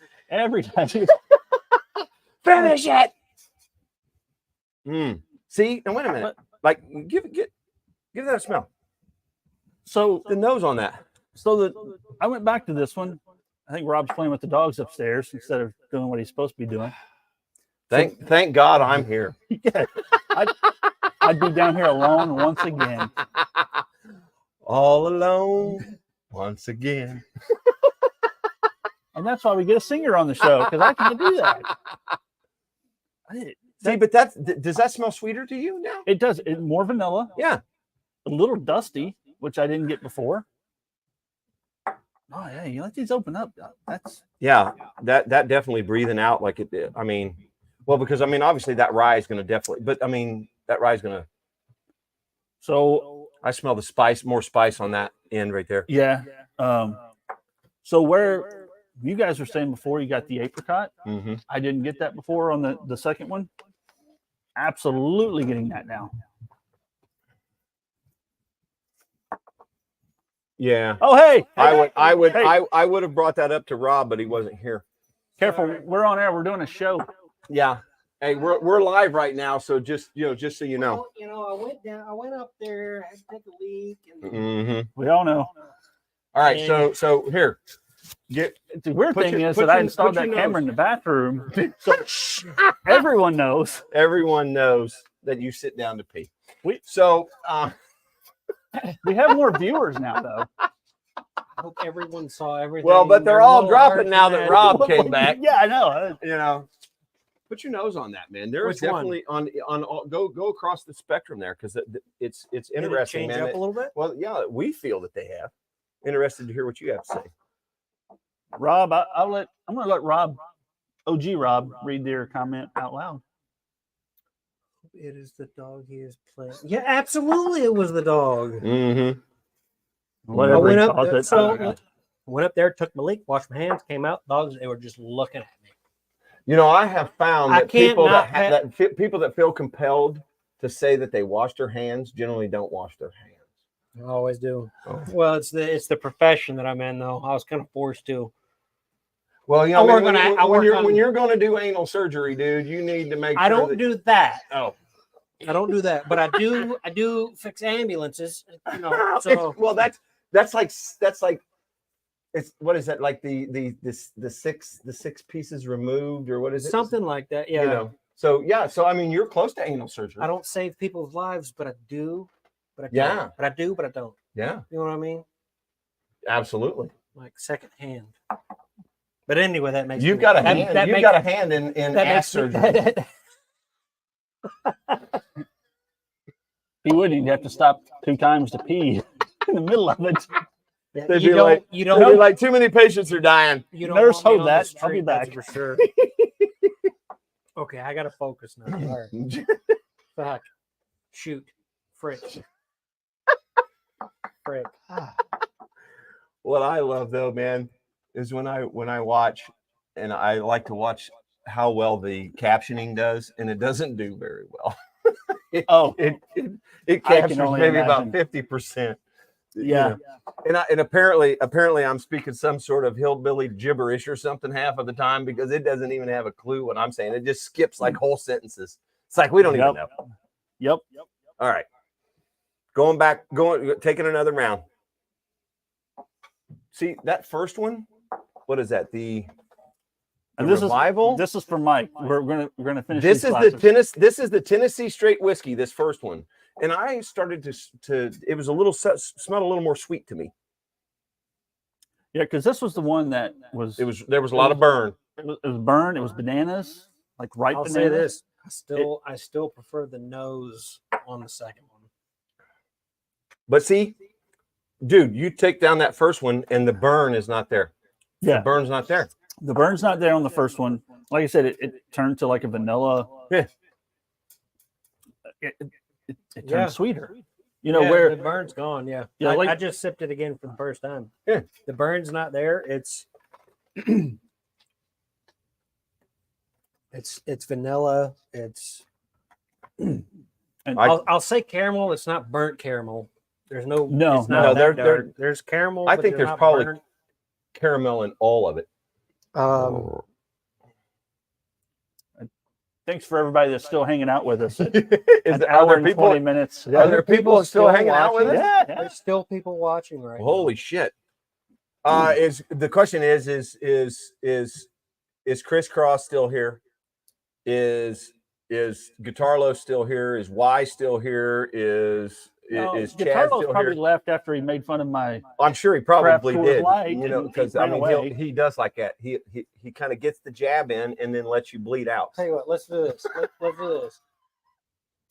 Finish it. See, now wait a minute. Like, give that a smell. So The nose on that. I went back to this one. I think Rob's playing with the dogs upstairs instead of doing what he's supposed to be doing. Thank God I'm here. Yeah, I'd be down here alone once again. All alone once again. And that's why we get a singer on the show, because I can do that. See, but does that smell sweeter to you now? It does. It's more vanilla, Yeah. a little dusty, which I didn't get before. Oh yeah, you let these open up. That's that definitely breathing out like it did. I mean, well, because I mean, obviously that rye is going to definitely, but I mean, that rye is going to. so I smell the spice, more spice on that end right there. yeah. So where you guys were saying before, you got the apricot. Mm-hmm. I didn't get that before on the second one. Absolutely getting that now. Yeah. Oh hey, I Hey. would have brought that up to Rob, but he wasn't here. Careful, we're on air. We're doing a show. Yeah. Hey, we're live right now, so just so you know. I went up there, had to take a leak, and Mm-hmm. We all know. All right, so here, The weird Put thing your- is put that I your- installed put that your camera nose. in the bathroom, so everyone knows. everyone knows that you sit down to pee. We- So We have more viewers now, though. I hope everyone saw everything. well, but they're Their all little dropping hearts now and that Rob came back. Yeah, I know. Put your nose on that, man. There's Which one? definitely on all, go across the spectrum there because it's Did it interesting, change man. up a little bit? Well, yeah, we feel that they have. Interested to hear what you have to say. Rob, I'm going to let Rob, OG Rob, read their comment out loud. It is the dog he is playing. Yeah, absolutely, it was the dog. Mm-hmm. Whatever I went he up, calls it. so went up there, took my leak, washed my hands, came out. Dogs, they were just looking at me. You know, I have found I that can't people not people that feel compelled to say that they wash their hands generally don't wash their hands. I always do. Oh. Well, it's the profession that I'm in, though. I was kind of forced to. Well, you I know, work when, on a- I when work you're on- when you're going to do anal surgery, dude, you need to make sure I don't that, do that. Oh, I don't do that, but I do fix ambulances. You know, so well, that's like it's what is that like the six pieces removed or what is it? something like that. Yeah. You know. So yeah, so I mean, you're close to anal surgery. I don't save people's lives, but I do. But I don't. Yeah. But I do, but I don't. Yeah, You know what I mean? absolutely. Like second hand. But anyway, that makes You've me- got a that- hand. that You've makes- got a hand in that ass makes me- surgery. He wouldn't. He'd have to stop 2 times to pee in the middle of it. They'd you be don't. like- You They'd be don't. like, too many patients are dying. You don't Nurse, want me hold on the that. I'll be street, that's back. for sure. Okay, I gotta focus now. All right. Fuck. Shoot. Frick. Frick. What I love though, man, is when I watch, and I like to watch how well the captioning does, and it doesn't do very well. Oh, It I can captures only maybe about imagine. 50%. yeah. And apparently I'm speaking some sort of hillbilly gibberish or something half of the time because it doesn't even have a clue what I'm saying. It just skips like whole sentences. It's like we don't even know. Yep. All right. taking another round. See that first one? What is that? The And this Revival? This is for Mike. We're gonna finish. This these is glasses. This is the Tennessee straight whiskey. This first one, and I started to. It was a little smelled a little more sweet to me. Yeah, because this was the one that was. There was a lot of burn. It was burn. It was bananas, like ripe I'll bananas. say this: I still prefer the nose on the second one. But see, dude, you take down that first one, and the burn is not there. Yeah, The burn's not there. the burn's not there on the first one. Like I said, it turned to like a vanilla. Yeah. It turned Yeah. sweeter. You know Yeah, where the burn's gone. Yeah, Yeah, I like- just sipped it again for the first time. Yeah. The burn's not there. It's it's vanilla. It's and I'll say caramel. It's not burnt caramel. There's no. No, it's not no, that they're- dark. There's caramel. I but think they're there's not probably- burnt. Caramel in all of it. thanks for everybody that's still hanging out with us. At Is an there, hour are there and people? 20 minutes. Are there people still hanging out with us? Yeah, There's still people watching right Holy shit! Is the question is Chris Cross still here? Is Guitarlo still here? Is Y still here? Is Chad Guitarlo's still probably here? left after he made fun of my. I'm sure he probably Coors did. Light You know, and because he I ran mean away. he does like that. He kind of gets the jab in and then lets you bleed out. Tell you what, let's do this. Let's do this.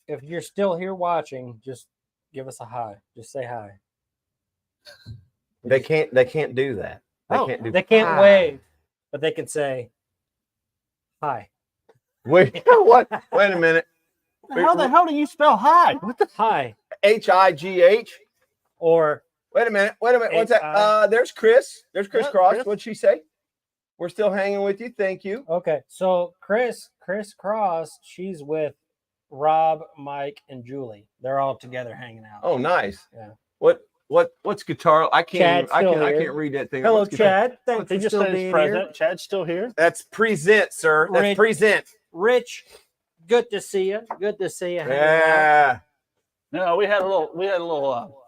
If you're still here watching, just give us a hi. Just say hi. They can't do that. They can't hi. wave, but they can say hi. Wait, what? Wait a minute. How the hell do you spell hi? What the? Hi. HIGH. Or Wait a minute. What's that? H-I. There's Chris. There's Chris Yeah, Cross. Chris. What'd she say? We're still hanging with you. Thank you. okay, so Chris Cross, she's with Rob, Mike, and Julie. They're all together hanging out. Oh, nice. Yeah. What's guitar? I Chad's still I here. can't read that thing. Hello, What's guitar- Chad. Thanks He for just still said being he's present. here. Chad's still here. That's present, sir. That's Rich. present. Rich, good to see you. Good to see you. hanging out. Yeah. No, we had a little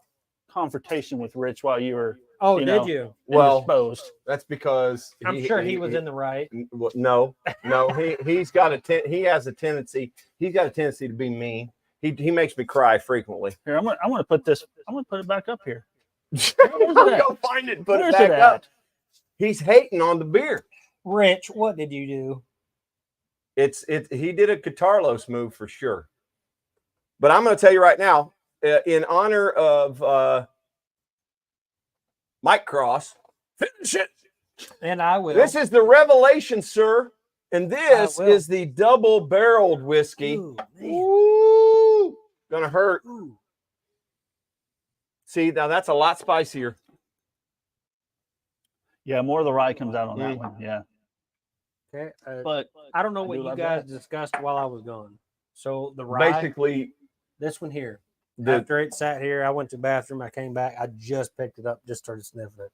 confrontation with Rich while you were Oh, you did know. you? Well, indisposed. that's because I'm sure he was in the right. No, he has a tendency. He's got a tendency to be mean. He makes me cry frequently. Here, I'm gonna put this. I'm gonna put it back up here. Go find it and put Where's it back it up. at? He's hating on the beer. Rich, what did you do? He did a Guitarlos move for sure. But I'm going to tell you right now, in honor of Mike Cross, finish it. And I will. This is the Revelation, sir, and this will. is the double-barreled whiskey. Ooh, man. Ooh, gonna hurt. Ooh. See, now that's a lot spicier. Yeah, more of the rye comes out on that Mm. one. Yeah, Okay. but I don't know I what do you love guys that. discussed while I was gone. So the rye, Basically, this one here. the After it sat here, I went to the bathroom. I came back. I just picked it up. Just started sniffing it.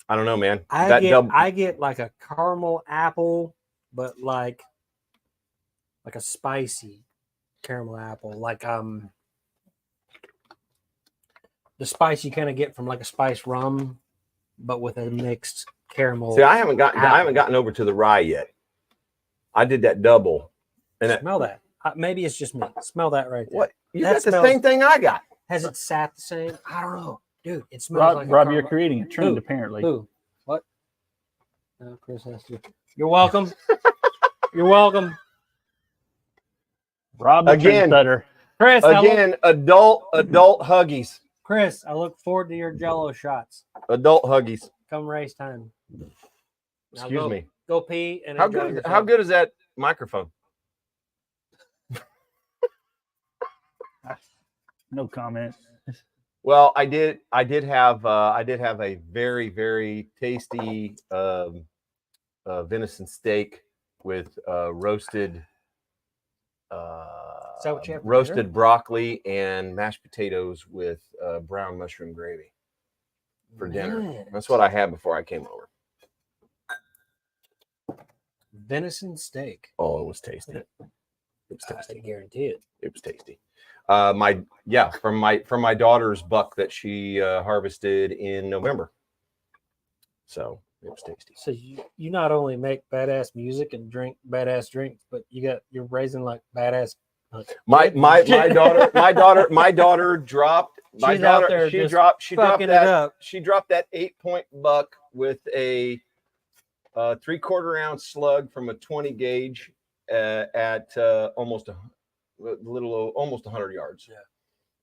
I don't know, man. I get like a caramel apple, but like a spicy caramel apple, like the spice you kind of get from like a spiced rum, but with a mixed caramel. See, I haven't gotten over to the rye yet. I did that double, and Smell that. Maybe it's just me. Smell that right there. what you That got the smells- same thing I got. Has it sat the same? I don't know, dude. It smells like a Rob, you're caramel- creating a trend Who? apparently. Who? What? No, Chris has to. You're welcome. You're welcome, Rob the Again. trendsetter. Chris. Again, adult huggies. Chris, I look forward to your Jello shots. Adult huggies. Come race time. Now Excuse go, me. Go pee and How enjoy good? yourself. How good is that microphone? No comment. Well, I did have a very, very tasty venison steak with roasted Is that what you have for roasted dinner? broccoli and mashed potatoes with brown mushroom gravy for dinner. Man. That's what I had before I came over. Venison steak. Oh, it was tasty. It was I tasty. guarantee it. It was tasty. From my daughter's buck that she harvested in November. So it was tasty. So you not only make badass music and drink badass drinks, but you're raising like badass. My daughter dropped. My She's out daughter there she just dropped fucking it that up. she dropped that 8-point buck with a 3/4 ounce slug from a 20 gauge at almost 100 yards.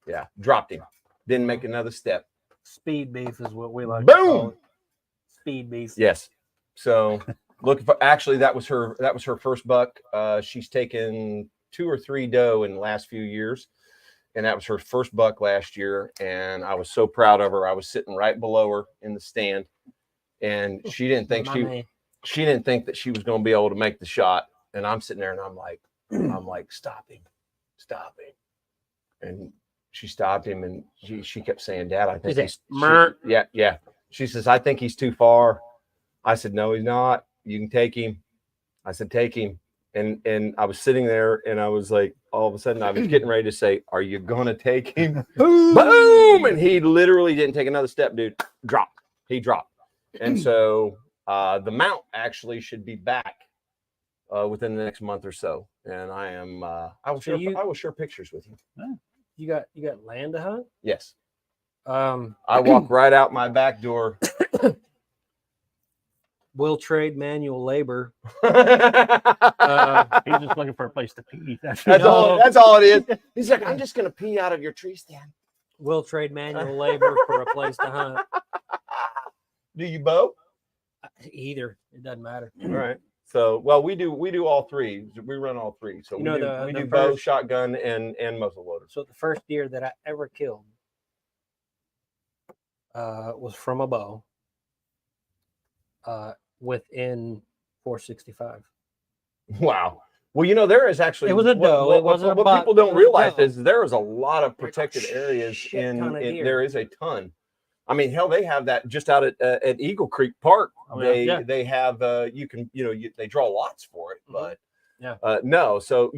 Yeah, dropped him. Didn't make another step. Speed beef is what we like. Boom! To call it. Speed beef. Yes. So looking for, actually that was her first buck. She's taken 2 or 3 doe in the last few years, and that was her first buck last year. And I was so proud of her. I was sitting right below her in the stand, and she didn't think she didn't think that she was going to be able to make the shot. And I'm sitting there and I'm like, stop him. And she stopped him, and she kept saying, Dad, I think he's yeah. She says, I think he's too far. I said, no, he's not. You can take him. I said, take him. And I was sitting there, and I was like, all of a sudden I was getting ready to say, are you gonna take him? Boom! And he literally didn't take another step, dude. He dropped. And so the mount actually should be back within the next month or so. And I am I will share pictures with you. You got land to hunt? Yes. I walk right out my back door. Will trade manual labor. He's just looking for a place to pee. That's all it is. He's like, I'm just gonna pee out of your tree stand. Will trade manual labor for a place to hunt. Do you bow? Either. It doesn't matter. All right. So, well, we do all three. We run all three. So we do bow, shotgun, and muzzle loader. So the first deer that I ever killed was from a bow within 465. Wow. Well, there is actually, it was a doe. It wasn't what a buck. people don't realize is there is a lot of protected areas there is a ton. I mean, hell, they have that just out at Eagle Creek Park. They have you can they draw lots for it, but no. So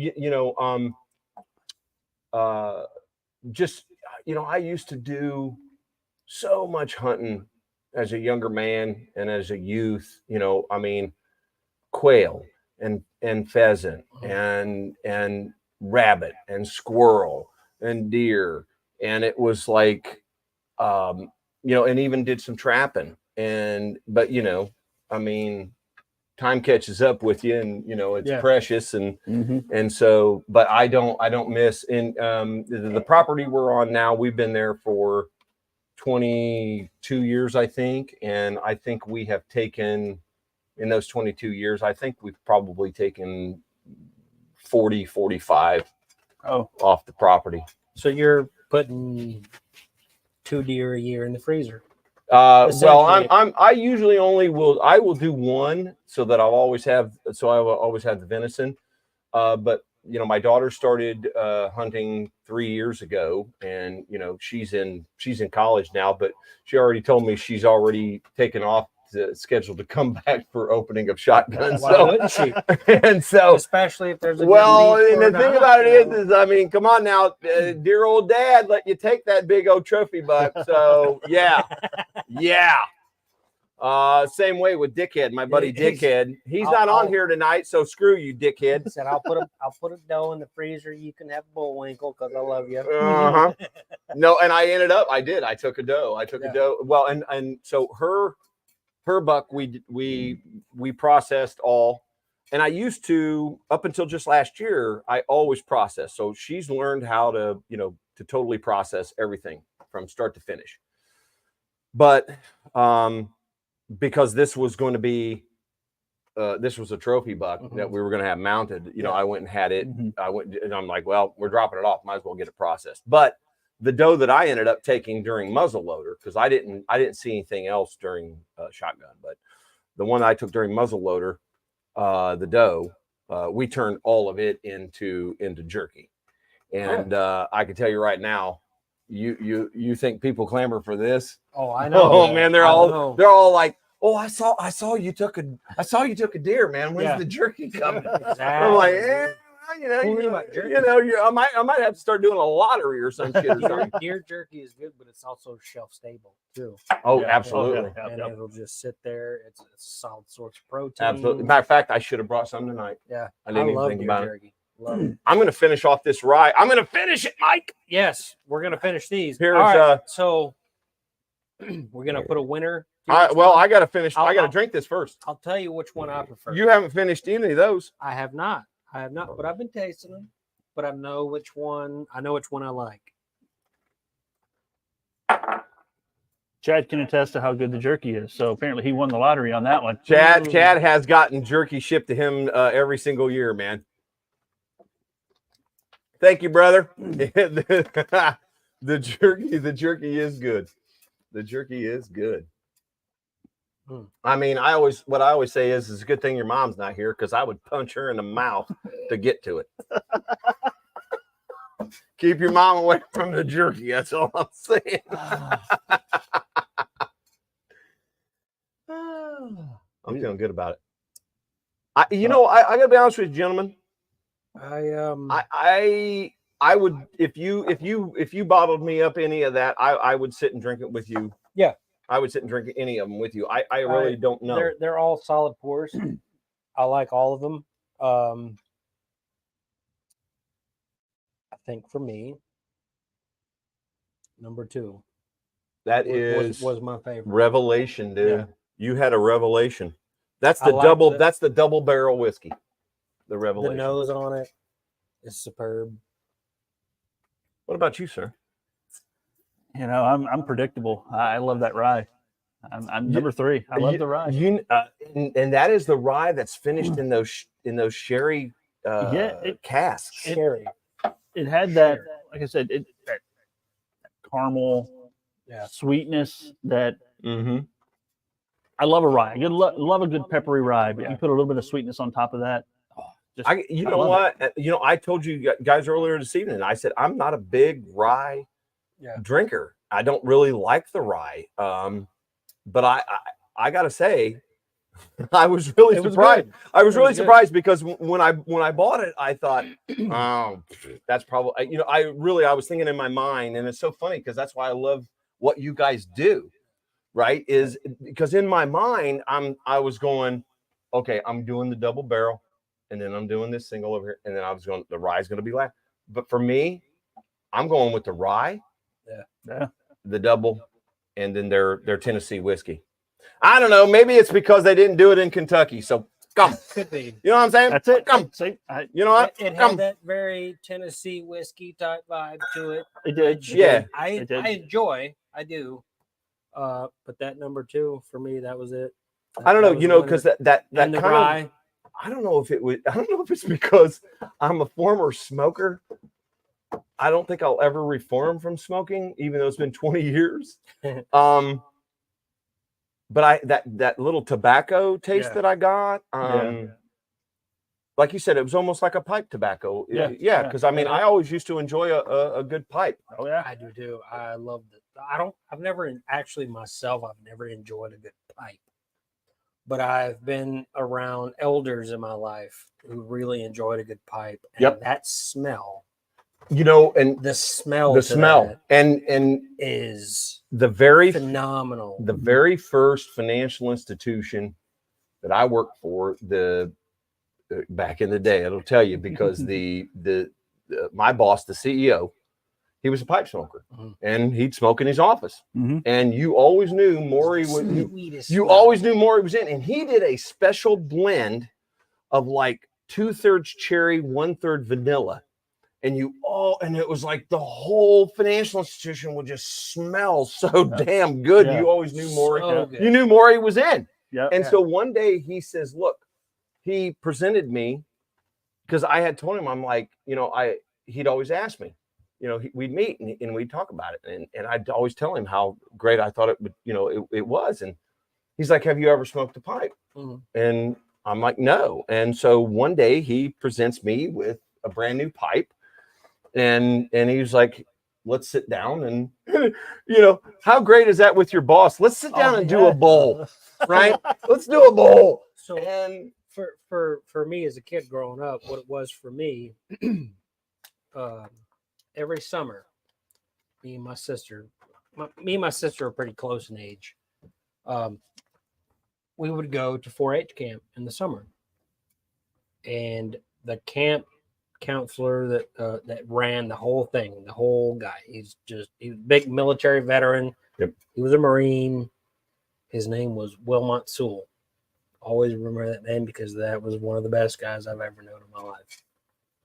I used to do so much hunting as a younger man and as a youth. I mean, quail and pheasant and rabbit and squirrel and deer, and it was like and even did some trapping. But I mean, time catches up with you, and it's precious, and so, but I don't miss. In the property we're on now, we've been there for 22 years, I think, and I think we have taken, in those 22 years, I think we've probably taken 45 off the property. So you're putting 2 deer a year in the freezer. Well, I usually I will do one so that I will always have the venison. But my daughter started hunting 3 years ago, and she's in college now, but she already told me she's already taken off scheduled to come back for opening of shotguns. Why wouldn't she? And so, especially if there's a and the thing about it is, I mean, come on now, dear old dad let you take that big old trophy buck. So yeah. Same way with Dickhead, my buddy Dickhead. He's not on here tonight, so screw you, Dickhead. Said I'll put a doe in the freezer. You can have bullwinkle because I love you. No, and I took a doe. A doe. Well, and so her buck we processed all, and I used to, up until just last year, I always processed. So she's learned how to to totally process everything from start to finish. But because this was going to be this was a trophy buck that we were going to have mounted, I went and had it. I went and I'm like, well, we're dropping it off, might as well get it processed. But the doe that I ended up taking during muzzle loader, because I didn't see anything else during shotgun, but the one I took during muzzle loader, the doe, we turned all of it into jerky. And I can tell you right now, you think people clamor for this? Oh, I know. Oh man, they're all like, oh, I saw you took a deer, man. When's the jerky coming? Exactly. I'm like, I might have to start doing a lottery or some shit. Or something. Deer jerky is good, but it's also shelf stable too. Oh, Yeah. absolutely. Yeah, And yeah. it'll just sit there. It's a solid source of protein. Absolutely. Matter of fact, I should have brought some tonight. Yeah. I didn't even love think deer about it. jerky. Love it. I'm going to finish off this rye. I'm going to finish it, Mike. Yes, we're gonna finish these. Here's, All right, so we're gonna put a winner. to each one. I got to finish. I got to I'll- drink this first. I'll tell you which one I prefer. You haven't finished any of those. I have not. But I've been tasting them. But I know which one. I know which one I like. Chad can attest to how good the jerky is. So apparently he won the lottery on that one. Chad has gotten jerky shipped to him every single year, man. Thank you, brother. The jerky is good. The jerky is good. I mean, what I always say is it's a good thing your mom's not here because I would punch her in the mouth to get to it. Keep your mom away from the jerky. That's all I'm saying. I'm feeling good about it. I gotta be honest with you, gentlemen. I would if you bottled me up any of that, I would sit and drink it with you. Yeah. I would sit and drink any of them with you. I really don't know. They're all solid pours. I like all of them. I think for me, number 2 That is was my favorite. revelation, dude. Yeah. You had a revelation. That's I the like double. the- That's the double barrel whiskey. The The revelation. nose on it is superb. What about you, sir? You know, I'm predictable. I love that rye. I'm number 3. I love the rye. And that is the rye that's finished in those sherry casks. Sherry. It had that, like I said, that caramel sweetness that Mm-hmm. I love a rye. Love a good peppery rye, but you put a little bit of sweetness on top of that. I told you guys earlier this evening. I said I'm not a big rye drinker. I don't really like the rye. But I gotta say, I was really surprised. I was really surprised because when I bought it, I thought, oh, that's probably I was thinking in my mind, and it's so funny because that's why I love what you guys do. Right, is because in my mind I was going, okay, I'm doing the double barrel, and then I'm doing this single over here, and then I was going, the rye is going to be last. But for me, I'm going with the rye, the double, and then their Tennessee whiskey. I don't know, maybe it's because they didn't do it in Kentucky. So come, Could be. you know what I'm saying? That's it. Come, See, you know what? It Come. had that very Tennessee whiskey type vibe to it. it did. which Yeah. I It did. enjoy. I do. But that number 2 for me, that was it. I don't know, That was because the that winner. And the kind rye. of. I don't know if it's because I'm a former smoker. I don't think I'll ever reform from smoking, even though it's been 20 years. But that little tobacco taste that I got, like you said, it was almost like a pipe tobacco. Yeah. Because I mean, I always used to enjoy a good pipe. Oh yeah. I do too. I love it. I've never enjoyed a good pipe, but I've been around elders in my life who really enjoyed a good pipe. And that smell, And the smell and is the very phenomenal. the very first financial institution that I worked for, back in the day, it'll tell you, because my boss, the CEO, he was a pipe smoker, and he'd smoke in his office, and you always knew Maury was. You always knew Maury was in, and he did a special blend of like 2/3 cherry, 1/3 vanilla, and it was like the whole financial institution would just smell so damn good. Yeah. You always knew Maury. So good. You knew Maury was in. Yeah. And so one day he says, look, he presented me, because I had told him, I'm like, he'd always ask me, we'd meet and we'd talk about it. And I'd always tell him how great I thought it would, it was. And he's like, have you ever smoked a pipe? And I'm like, no. And so one day he presents me with a brand new pipe, and he was like, let's sit down. And, how great is that with your boss? Let's sit down and do a bowl, right? Let's do a bowl. So And for me as a kid growing up, what it was for me, every summer, me and my sister are pretty close in age. We would go to 4-H camp in the summer, and the camp counselor that ran the whole thing, the whole guy, he's a big military veteran. Yep. He was a Marine. His name was Wilmot Sewell. Always remember that name because that was one of the best guys I've ever known in my life.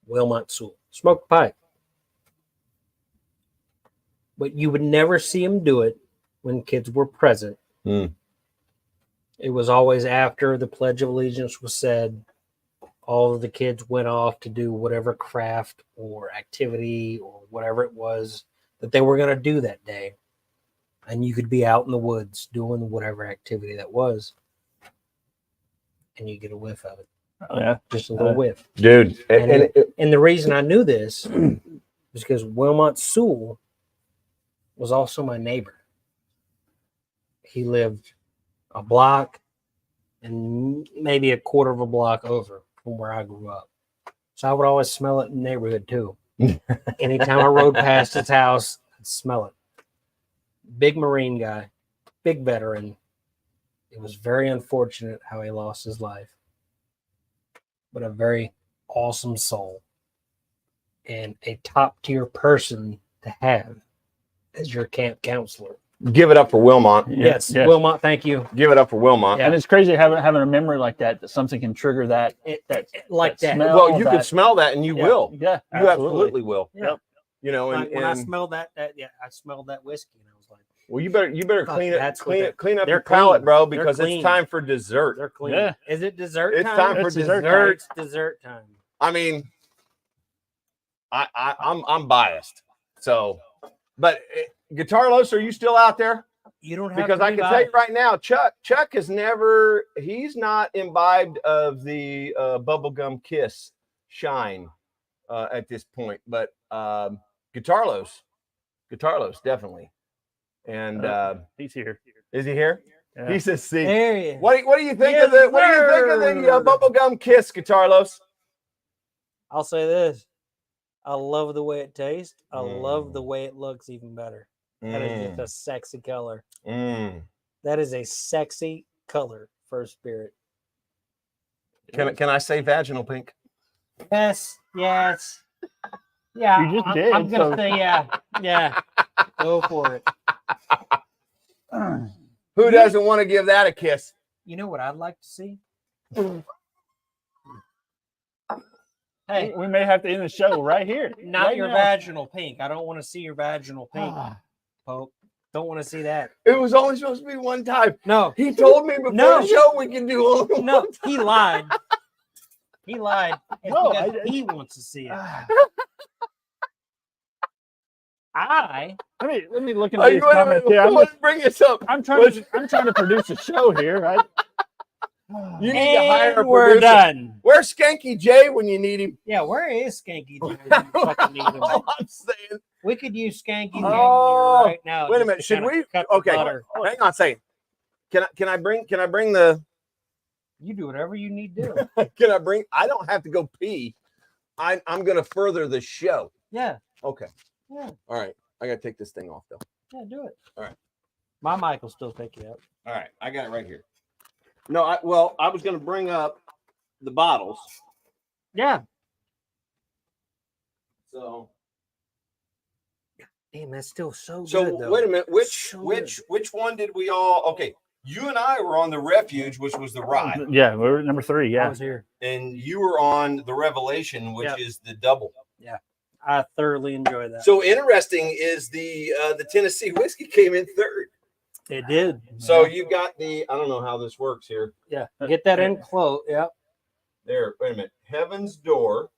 Wilmot Sewell. Smoked pipe. But you would never see him do it when kids were present. It was always after the Pledge of Allegiance was said. All of the kids went off to do whatever craft or activity or whatever it was that they were going to do that day. And you could be out in the woods doing whatever activity that was. And you get a whiff of it. Oh, yeah. Just a little whiff. Dude. And the reason I knew this was because Wilmot Sewell was also my neighbor. He lived a block and maybe a quarter of a block over from where I grew up. So I would always smell it in the neighborhood too. Anytime I rode past his house, I'd smell it. Big Marine guy, big veteran. It was very unfortunate how he lost his life, but a very awesome soul and a top tier person to have as your camp counselor. Give it up for Wilmot. Yes, Wilmot, thank you. Give it up for Wilmot. And it's crazy having a memory like that something can trigger that. Like that. smell. Well, you that- can smell that, and you will. Yeah, You absolutely will. Yeah. You know, When I and smelled that, I smelled that whiskey, and I was like, well, you better Fuck, clean it, that's what clean up they're your palate, clean. bro, They're because it's clean. time for dessert. they're clean. Yeah. Is it dessert It's time? time for It's dessert dessert. It's dessert time. I mean, I'm biased, so, but Guitarlos, are you still out there? You don't have Because to I be can tell you biased. right now, Chuck has he's not imbibed of the bubblegum kiss shine at this point, but Guitarlos definitely. And he's here. is he here? Yeah. He says, "See, There you what do you think Yes, of the sir. bubblegum kiss, Guitarlos?" I'll say this. I love the way it tastes. I love the way it looks even better. That is just a sexy color. That is a sexy color for a spirit. Can I say vaginal pink? Yes. Yeah. You just did, I'm gonna so- say yeah. Go for it. Who doesn't want to give that a kiss? You know what I'd like to see? Hey, We may have to end the show right here. not right your now. vaginal pink. I don't want to see your vaginal pink, Pope. Don't want to see that. It was only supposed to be one time. No, He told me before No. the show we can do only no, one he lied. He lied. It's No, because I- he wants to see it. Ah. I Let me look into Oh, these you want comments here. to bring us up? I'm trying to produce a show here, right? You need to hire a and we're producer. done. Where's Skanky Jay when you need him? Yeah, where is Skanky? Jay when you fucking need him? All I'm saying. We could use Skanky Jay Oh, right now. wait a just minute. to Should kinda we? cut the Okay, butter. hang on a second. Can I bring the? You do whatever you need to do. Can I bring? I don't have to go pee. I'm gonna further the show. Yeah, Okay. yeah, All right. I gotta take this thing off though. yeah. Do it. All right. My mic will still pick you up. All right. I got it right here. No, I was gonna bring up the bottles. Yeah. So. Damn, that's still so So good. Though. wait a minute. Which So which one did we all? Okay. You and I were on the Refuge, which was the rye, Yeah, we're number 3. I Yeah. was here. and you were on the Revelation, which Yep. is the double. I thoroughly enjoyed that. So interesting is the Tennessee whiskey came in third. It did. So you got the, I don't know how this works here. Yeah. Get that in close. Yep. There, wait a minute. Heaven's Door.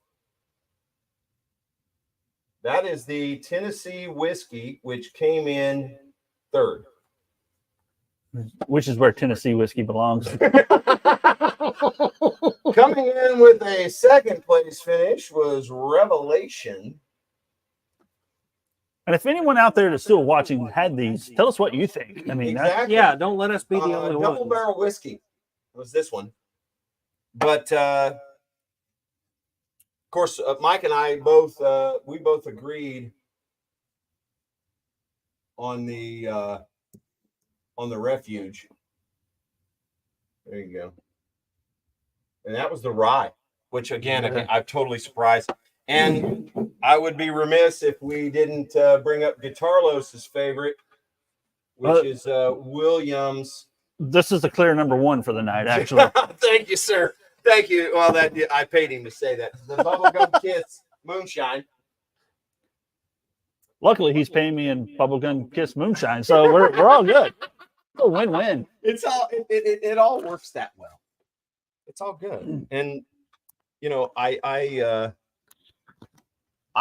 That is the Tennessee whiskey, which came in third. Which is where Tennessee whiskey belongs. Coming in with a second place finish was Revelation. And if anyone out there that's still watching had these, tell us what you think. I mean, Exactly. Yeah. Don't let us be the only Double one. barrel whiskey was this one. But of course, Mike and I both we both agreed on the refuge. There you go. And that was the rye, which again I'm totally surprised. And I would be remiss if we didn't bring up Guitarlos's favorite, which is Williams. This is the clear number one for the night, actually. Thank you, sir. Thank you. Well, that I paid him to say that. The Bubblegum Kiss Moonshine. Luckily, he's paying me in Bubblegum Kiss Moonshine, so we're all good. It's a win-win. It's all it all works that well. It's all good. And you know, I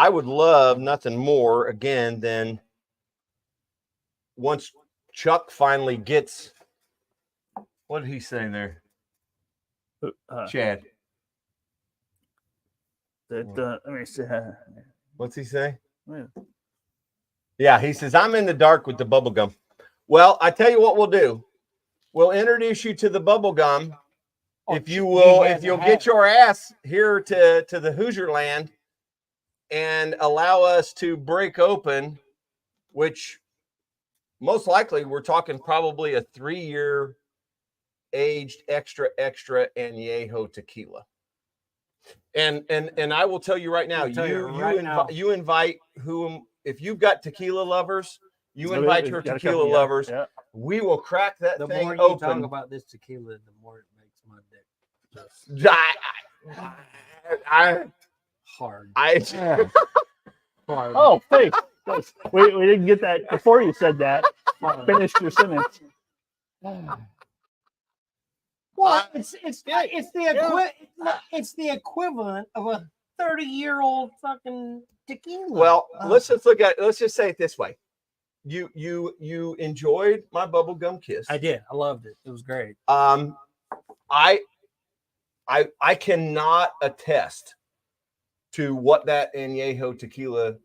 would love nothing more again than once Chuck finally gets. What did he say there? Chad. Let me see. What's he say? Yeah. Yeah, he says, I'm in the dark with the bubble gum. Well, I tell you what we'll do. We'll introduce you to the bubble gum. If you will, if you'll get your ass here to the Hoosier land and allow us to break open, which most likely we're talking probably a 3-year aged extra Añejo tequila. And I will tell you right now, you invite whom, if you've got tequila lovers, you invite your tequila lovers. Yeah. We will crack that thing open. The more you talk about this tequila, the more it makes my dick hard. Hard. Oh, thanks. We didn't get that before you said that. Finished your sentence. Well, it's the equivalent of a 30-year-old fucking tequila. Well, let's just say it this way. You enjoyed my bubblegum kiss. I did. I loved it. It was great. I cannot attest to what that Añejo tequila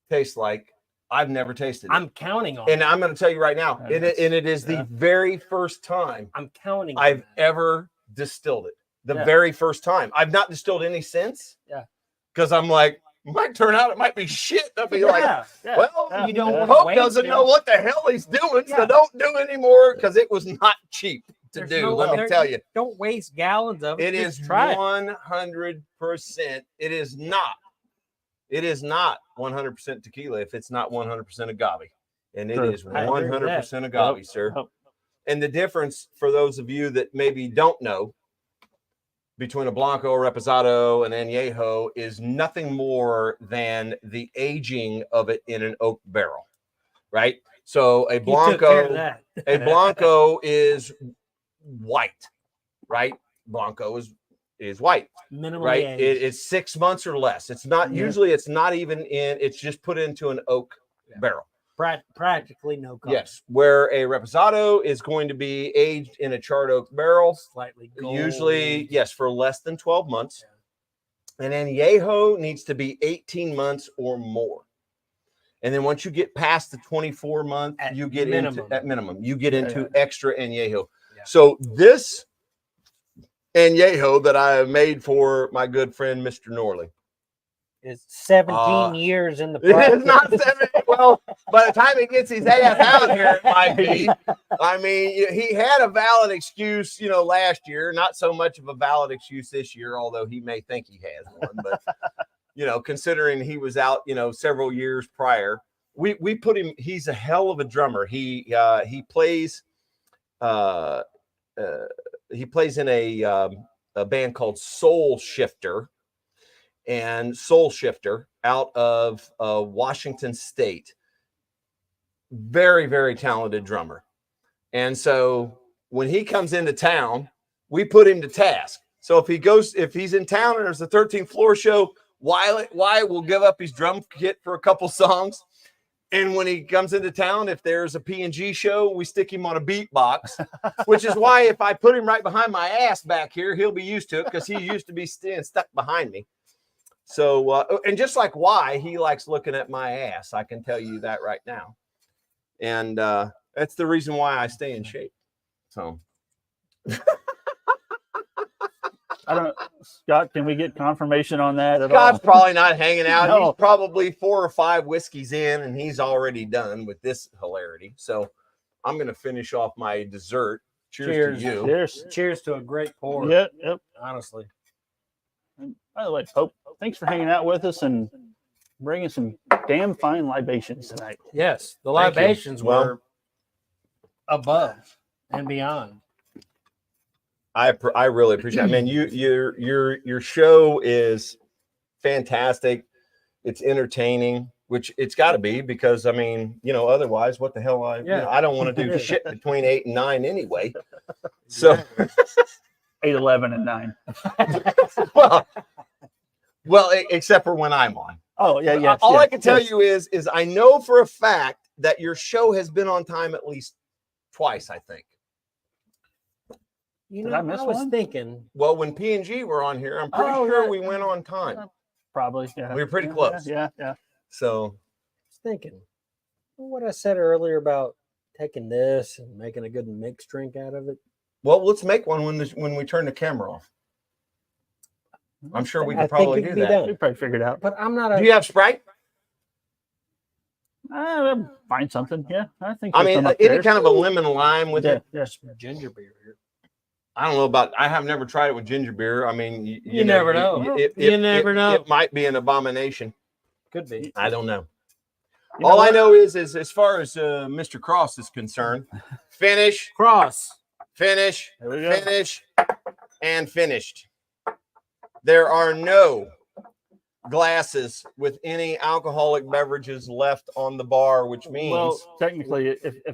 tastes like. I've never tasted it. I'm counting on it. And I'm going to tell you right now, it is the very first time I'm counting I've ever distilled it. The very first time. I've not distilled any since. Yeah. Because I'm like, might turn out it might be shit. I'll be well, you don't Pope doesn't know what the hell he's doing, so don't do anymore because it was not cheap to do. Let me tell you. Don't waste gallons of it. It is 100%. It is not. It is not 100% tequila if it's not 100% agave. And it is 100% agave, sir. And the difference for those of you that maybe don't know between a Blanco, a Reposado, and Añejo is nothing more than the aging of it in an oak barrel, right? So a Blanco is white, right? Blanco is white. Minimally right? aged. It's 6 months or less. It's not usually. It's not even in. It's just put into an oak barrel. Practically no color. Yes, where a Reposado is going to be aged in a charred oak barrel, slightly gold. Usually, yes, for less than 12 months. And then Añejo needs to be 18 months or more. And then once you get past the 24 month, you get into at minimum. You get into extra Añejo. Yeah. So this Añejo that I have made for my good friend Mr. Norley is 17 years in the process. It's not 17. Well, by the time he gets his ass out here, it might be. I mean, he had a valid excuse, last year. Not so much of a valid excuse this year, although he may think he has one. But considering he was out, several years prior, we put him. He's a hell of a drummer. He plays. He plays in a band called Soul Shifter. And Soul Shifter out of Washington State. Very, very talented drummer. And so when he comes into town, we put him to task. So if he's in town and there's a 13th floor show, Wyatt will give up his drum kit for a couple songs. And when he comes into town, if there's a P&G show, we stick him on a beatbox, which is why if I put him right behind my ass back here, he'll be used to it because he used to be stuck behind me. So, and just like why he likes looking at my ass, I can tell you that right now. And that's the reason why I stay in shape. So. I don't. Scott, can we get confirmation on that at Scott's all? probably not hanging out. No. He's probably 4 or 5 whiskeys in, and he's already done with this hilarity. So I'm going to finish off my dessert. Cheers, Cheers. to you. Cheers. Cheers to a great pour. Yep. Yep. Honestly. And by the way, Pope, thanks for hanging out with us and bringing some damn fine libations tonight. Yes, the Thank you. libations Well- were above and beyond. I really appreciate it. Man, your show is fantastic. It's entertaining, which it's got to be because I mean, otherwise, what the hell? I don't want to do shit between 8 and 9 anyway. So, 8, 11, and 9. well, except for when I'm on. Oh yeah, yeah. All I can tell you is I know for a fact that your show has been on time at least twice. I think. You Did know, I miss was one? thinking. Well, when P&G were on here, I'm pretty Oh, sure yeah. we went on time. Probably. Yeah. We were pretty Yeah, close. Yeah. Yeah. So Thinking what I said earlier about taking this and making a good mixed drink out of it. well, let's make one when we turn the camera off. I'm sure we I could think probably it do could be that. done. We probably figured it out. But I'm not a Do you have Sprite? Find something. Yeah, I think. I there's mean, some any upstairs. kind of a lemon lime with Yeah. it. Yes. ginger beer here. I don't know about. I have never tried it with ginger beer. I mean, You never know. You never know. It might be an abomination. Could be. I don't know. You know All I what? know is as far as Mr. Cross is concerned, finish, Cross. finish, There we go. finish, and finished. There are no glasses with any alcoholic beverages left on the bar, which means Well, technically, if I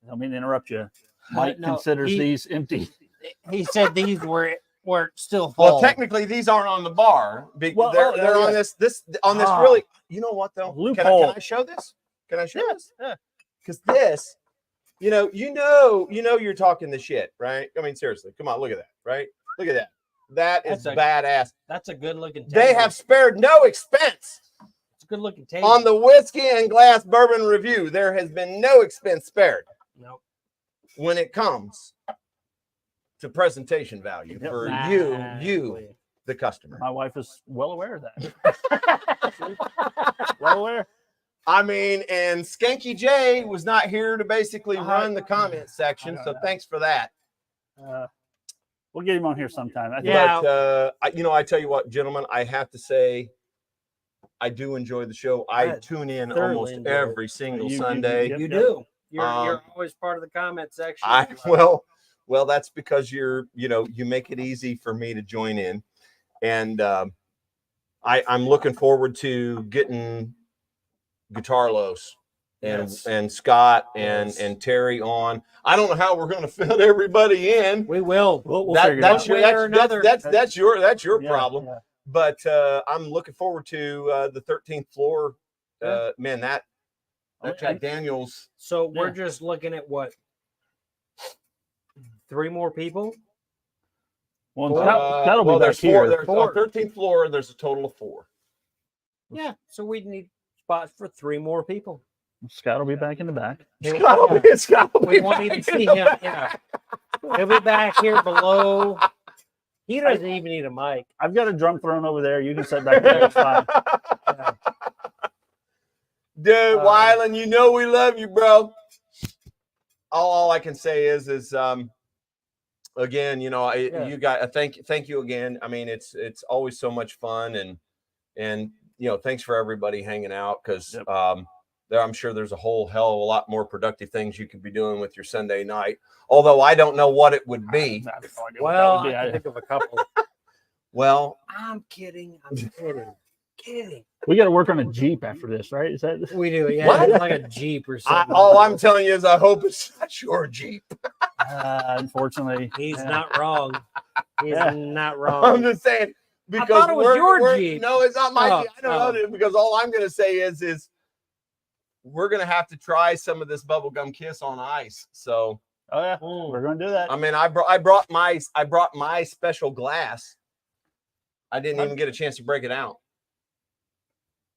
don't mean to interrupt you, Mike No, considers he- these empty. He said these were still full. well, technically these aren't on the bar. Well, They're, oh, they're yeah, on yeah. this on this Ah. really. You know what though? Loophole. Can I show this? Can I show this? Yeah. Because this, you're talking the shit, right? I mean, seriously, come on, look at that, right? Look at that. That is That's a- badass. That's a good looking table. They have spared no expense It's a good looking table. on the Whiskey and Glass Bourbon Review. There has been no expense spared Nope. when it comes to presentation value Yep. for Exactly. you, the customer. My wife is well aware of that. Well aware. I mean, and Skanky J was not here to basically I- run the comment section, I so know. thanks for that. We'll get him on here sometime. I think. Yeah. But I tell you what, gentlemen, I have to say, I do enjoy the show. I I tune in thoroughly almost enjoy it. every single You- Sunday. Yep, You yep. do. You're Um, always part of the comment section. Well, that's because you make it easy for me to join in, and I'm looking forward to getting Guitarlos Yes. and Scott Yes. and Terry on. I don't know how we're going to fit everybody in. We will. We'll That- figure it that's out. your One way or another. that's your Yeah, problem. yeah. But I'm looking forward to the 13th floor. Man, that Jack Daniels. So we're Yeah. just looking at what? 3 more people? Well, Four. that'll be back there's here. There's Four. on 13th floor. There's a total of 4. Yeah. So we need spots for 3 more people. Scott will be back in the back. Scott will We be won't back. even see him. Yeah. He'll be back here below. He doesn't even need a mic. I've got a drum throne over there. You can sit back there. It's fine. Yeah. Dude, Wyland, you know we love you, bro. All I can say is again, you got thank you again. I mean, it's always so much fun, and thanks for everybody hanging out because Yep. I'm sure there's a whole hell of a lot more productive things you could be doing with your Sunday night. Although I don't know what it would be. I have no idea what Well, that would be. I can think of a couple. Well, I'm kidding. Kidding. We got to work on a Jeep after this, right? Is that? We do. Yeah. What? It's like a Jeep or something. all I'm telling you is I hope it's not your Jeep. Unfortunately, He's yeah. not wrong. He's Yeah. not I'm wrong. just saying because thought it was your Jeep. No, it's not my Oh, Jeep. I don't know because all I'm going to say is we're going to have to try some of this bubblegum kiss on ice. So Oh yeah, Mm. we're going to do that. I mean, I brought my special glass. I didn't even get a chance to break it out.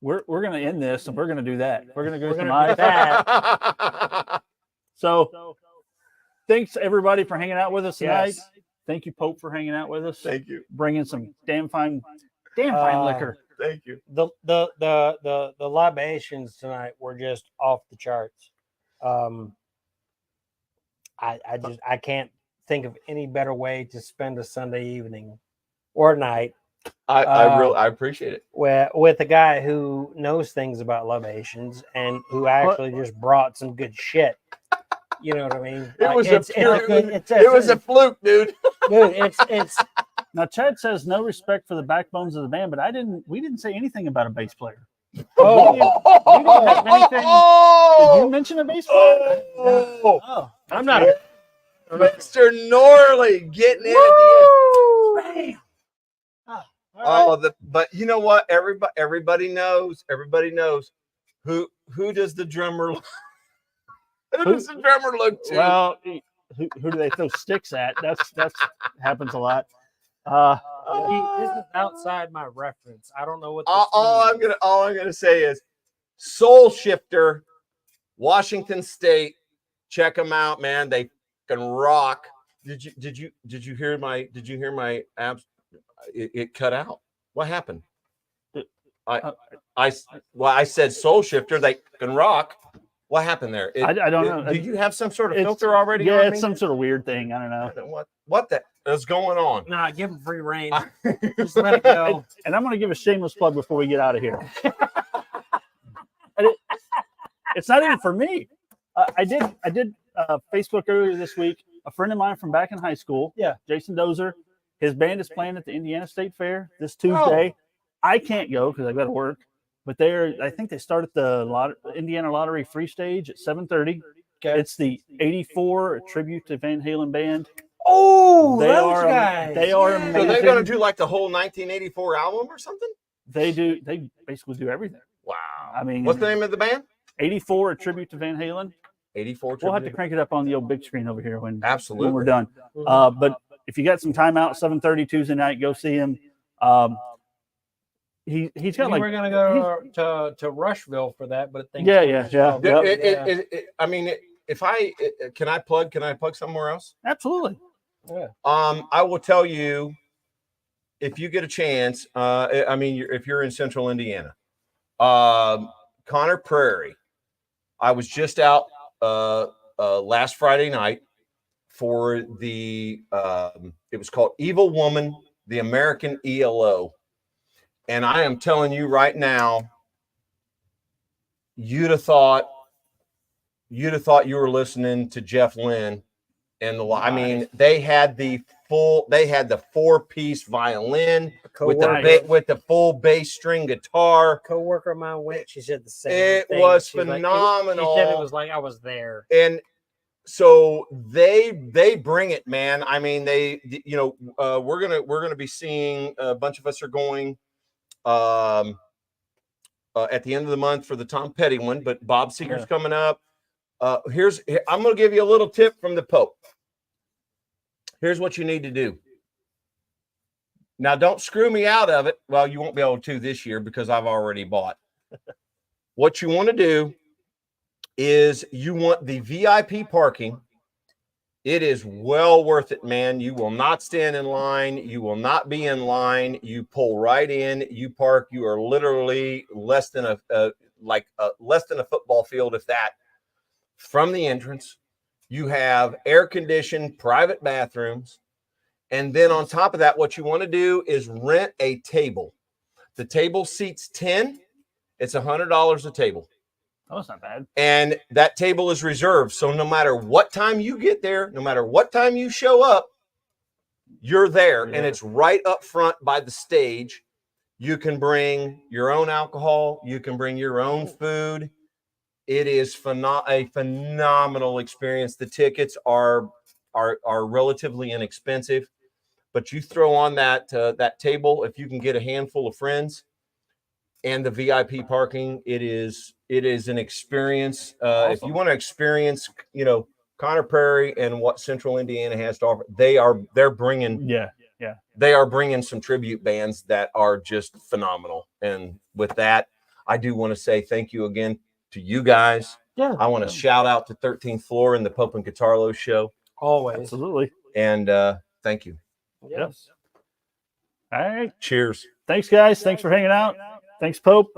We're going to end this, and we're going to do that. We're going to go We're some gonna do ice. that. So, thanks everybody for hanging out with us tonight. Yes. Thank you, Pope, for hanging out with us. Thank you. Bringing some damn fine liquor. Thank you. The libations tonight were just off the charts. I can't think of any better way to spend a Sunday evening or night I appreciate it. with a guy who knows things about libations and who actually just brought some good shit. You know what I mean? It was It was a fluke, dude. dude. It's Now, Chad says no respect for the backbones of the band, but we didn't say anything about a bass player. oh, You didn't have anything. Did you mention a bass player? Oh, I'm not. Mr. Norley getting in at the end. all right. But you know what? Everybody knows who does the drummer who does the drummer look to? Well, who do they throw sticks at? That's happens a lot. This is outside my reference. I don't know what. This means. All I'm gonna say is Soul Shifter, Washington State. Check them out, man. They can rock. Did you hear my abs? It cut out. What happened? I said Soul Shifter. They can rock. What happened there? I don't know. Do you have some sort of filter already? Yeah, on it's me? some sort of weird thing. I don't know. What the is going on? Nah, give him free reign. Just let it go. And I'm going to give a shameless plug before we get out of here. It's not even for me. I did Facebook earlier this week. A friend of mine from back in high school, Jason Dozer, his band is playing at the Indiana State Fair this Tuesday. I can't go because I got to work, but I think they start at the Indiana Lottery free stage at 7:30. Okay. It's the '84 tribute to Van Halen band. Oh, They those are guys. they are Yeah. So amazing. they're gonna do like the whole 1984 album or something? They basically do everything. Wow. I mean, What's the name of the band? '84 a tribute to Van Halen. 84. We'll have to crank it up on the old big screen over here when Absolutely. we're done. But if you got some time out, 7:30 Tuesday night, go see him. He's got We're gonna go to Rushville for that, but Yeah. I mean, can I plug somewhere else? Absolutely. I will tell you, if you get a chance, I mean, if you're in Central Indiana, Connor Prairie. I was just out last Friday night for the it was called Evil Woman, the American ELO. And I am telling you right now, you'd have thought you were listening to Jeff Lynne. And I mean, they had the 4-piece violin with the full bass string guitar. Coworker of mine went. She said the same. It thing. was She's like, phenomenal. she said it was like I was there. And so they bring it, man. I mean, we're gonna be seeing, a bunch of us are going at the end of the month for the Tom Petty one, but Bob Seger's coming up. I'm gonna give you a little tip from the Pope. Here's what you need to do. Now, don't screw me out of it. Well, you won't be able to this year because I've already bought. What you want to do is you want the VIP parking. It is well worth it, man. You will not stand in line. You will not be in line. You pull right in. You park. You are literally less than a football field, if that, from the entrance. You have air-conditioned private bathrooms. And then on top of that, what you want to do is rent a table. The table seats 10. It's $100 a table. Oh, that's not bad. And that table is reserved. So no matter what time you get there, no matter what time you show up, you're there. Yeah. And it's right up front by the stage. You can bring your own alcohol. You can bring your own food. It is a phenomenal experience. The tickets are relatively inexpensive, but you throw on that table if you can get a handful of friends, and the VIP parking. It is an experience. Awesome. If you want to experience, Connor Prairie and what Central Indiana has to offer, they're bringing they are bringing some tribute bands that are just phenomenal. And with that, I do want to say thank you again to you guys. Yeah. I want to shout out to 13th Floor and the Pope and Guitarlo show. Always. Absolutely. And Thank you. Yes. All right. Cheers. Thanks, guys. Thanks for hanging out. Thanks, Pope,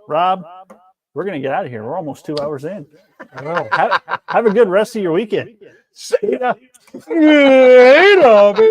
Rob. We're going to get out of here. We're almost 2 hours in. Oh. Have a good rest of your weekend. See ya. Later, baby.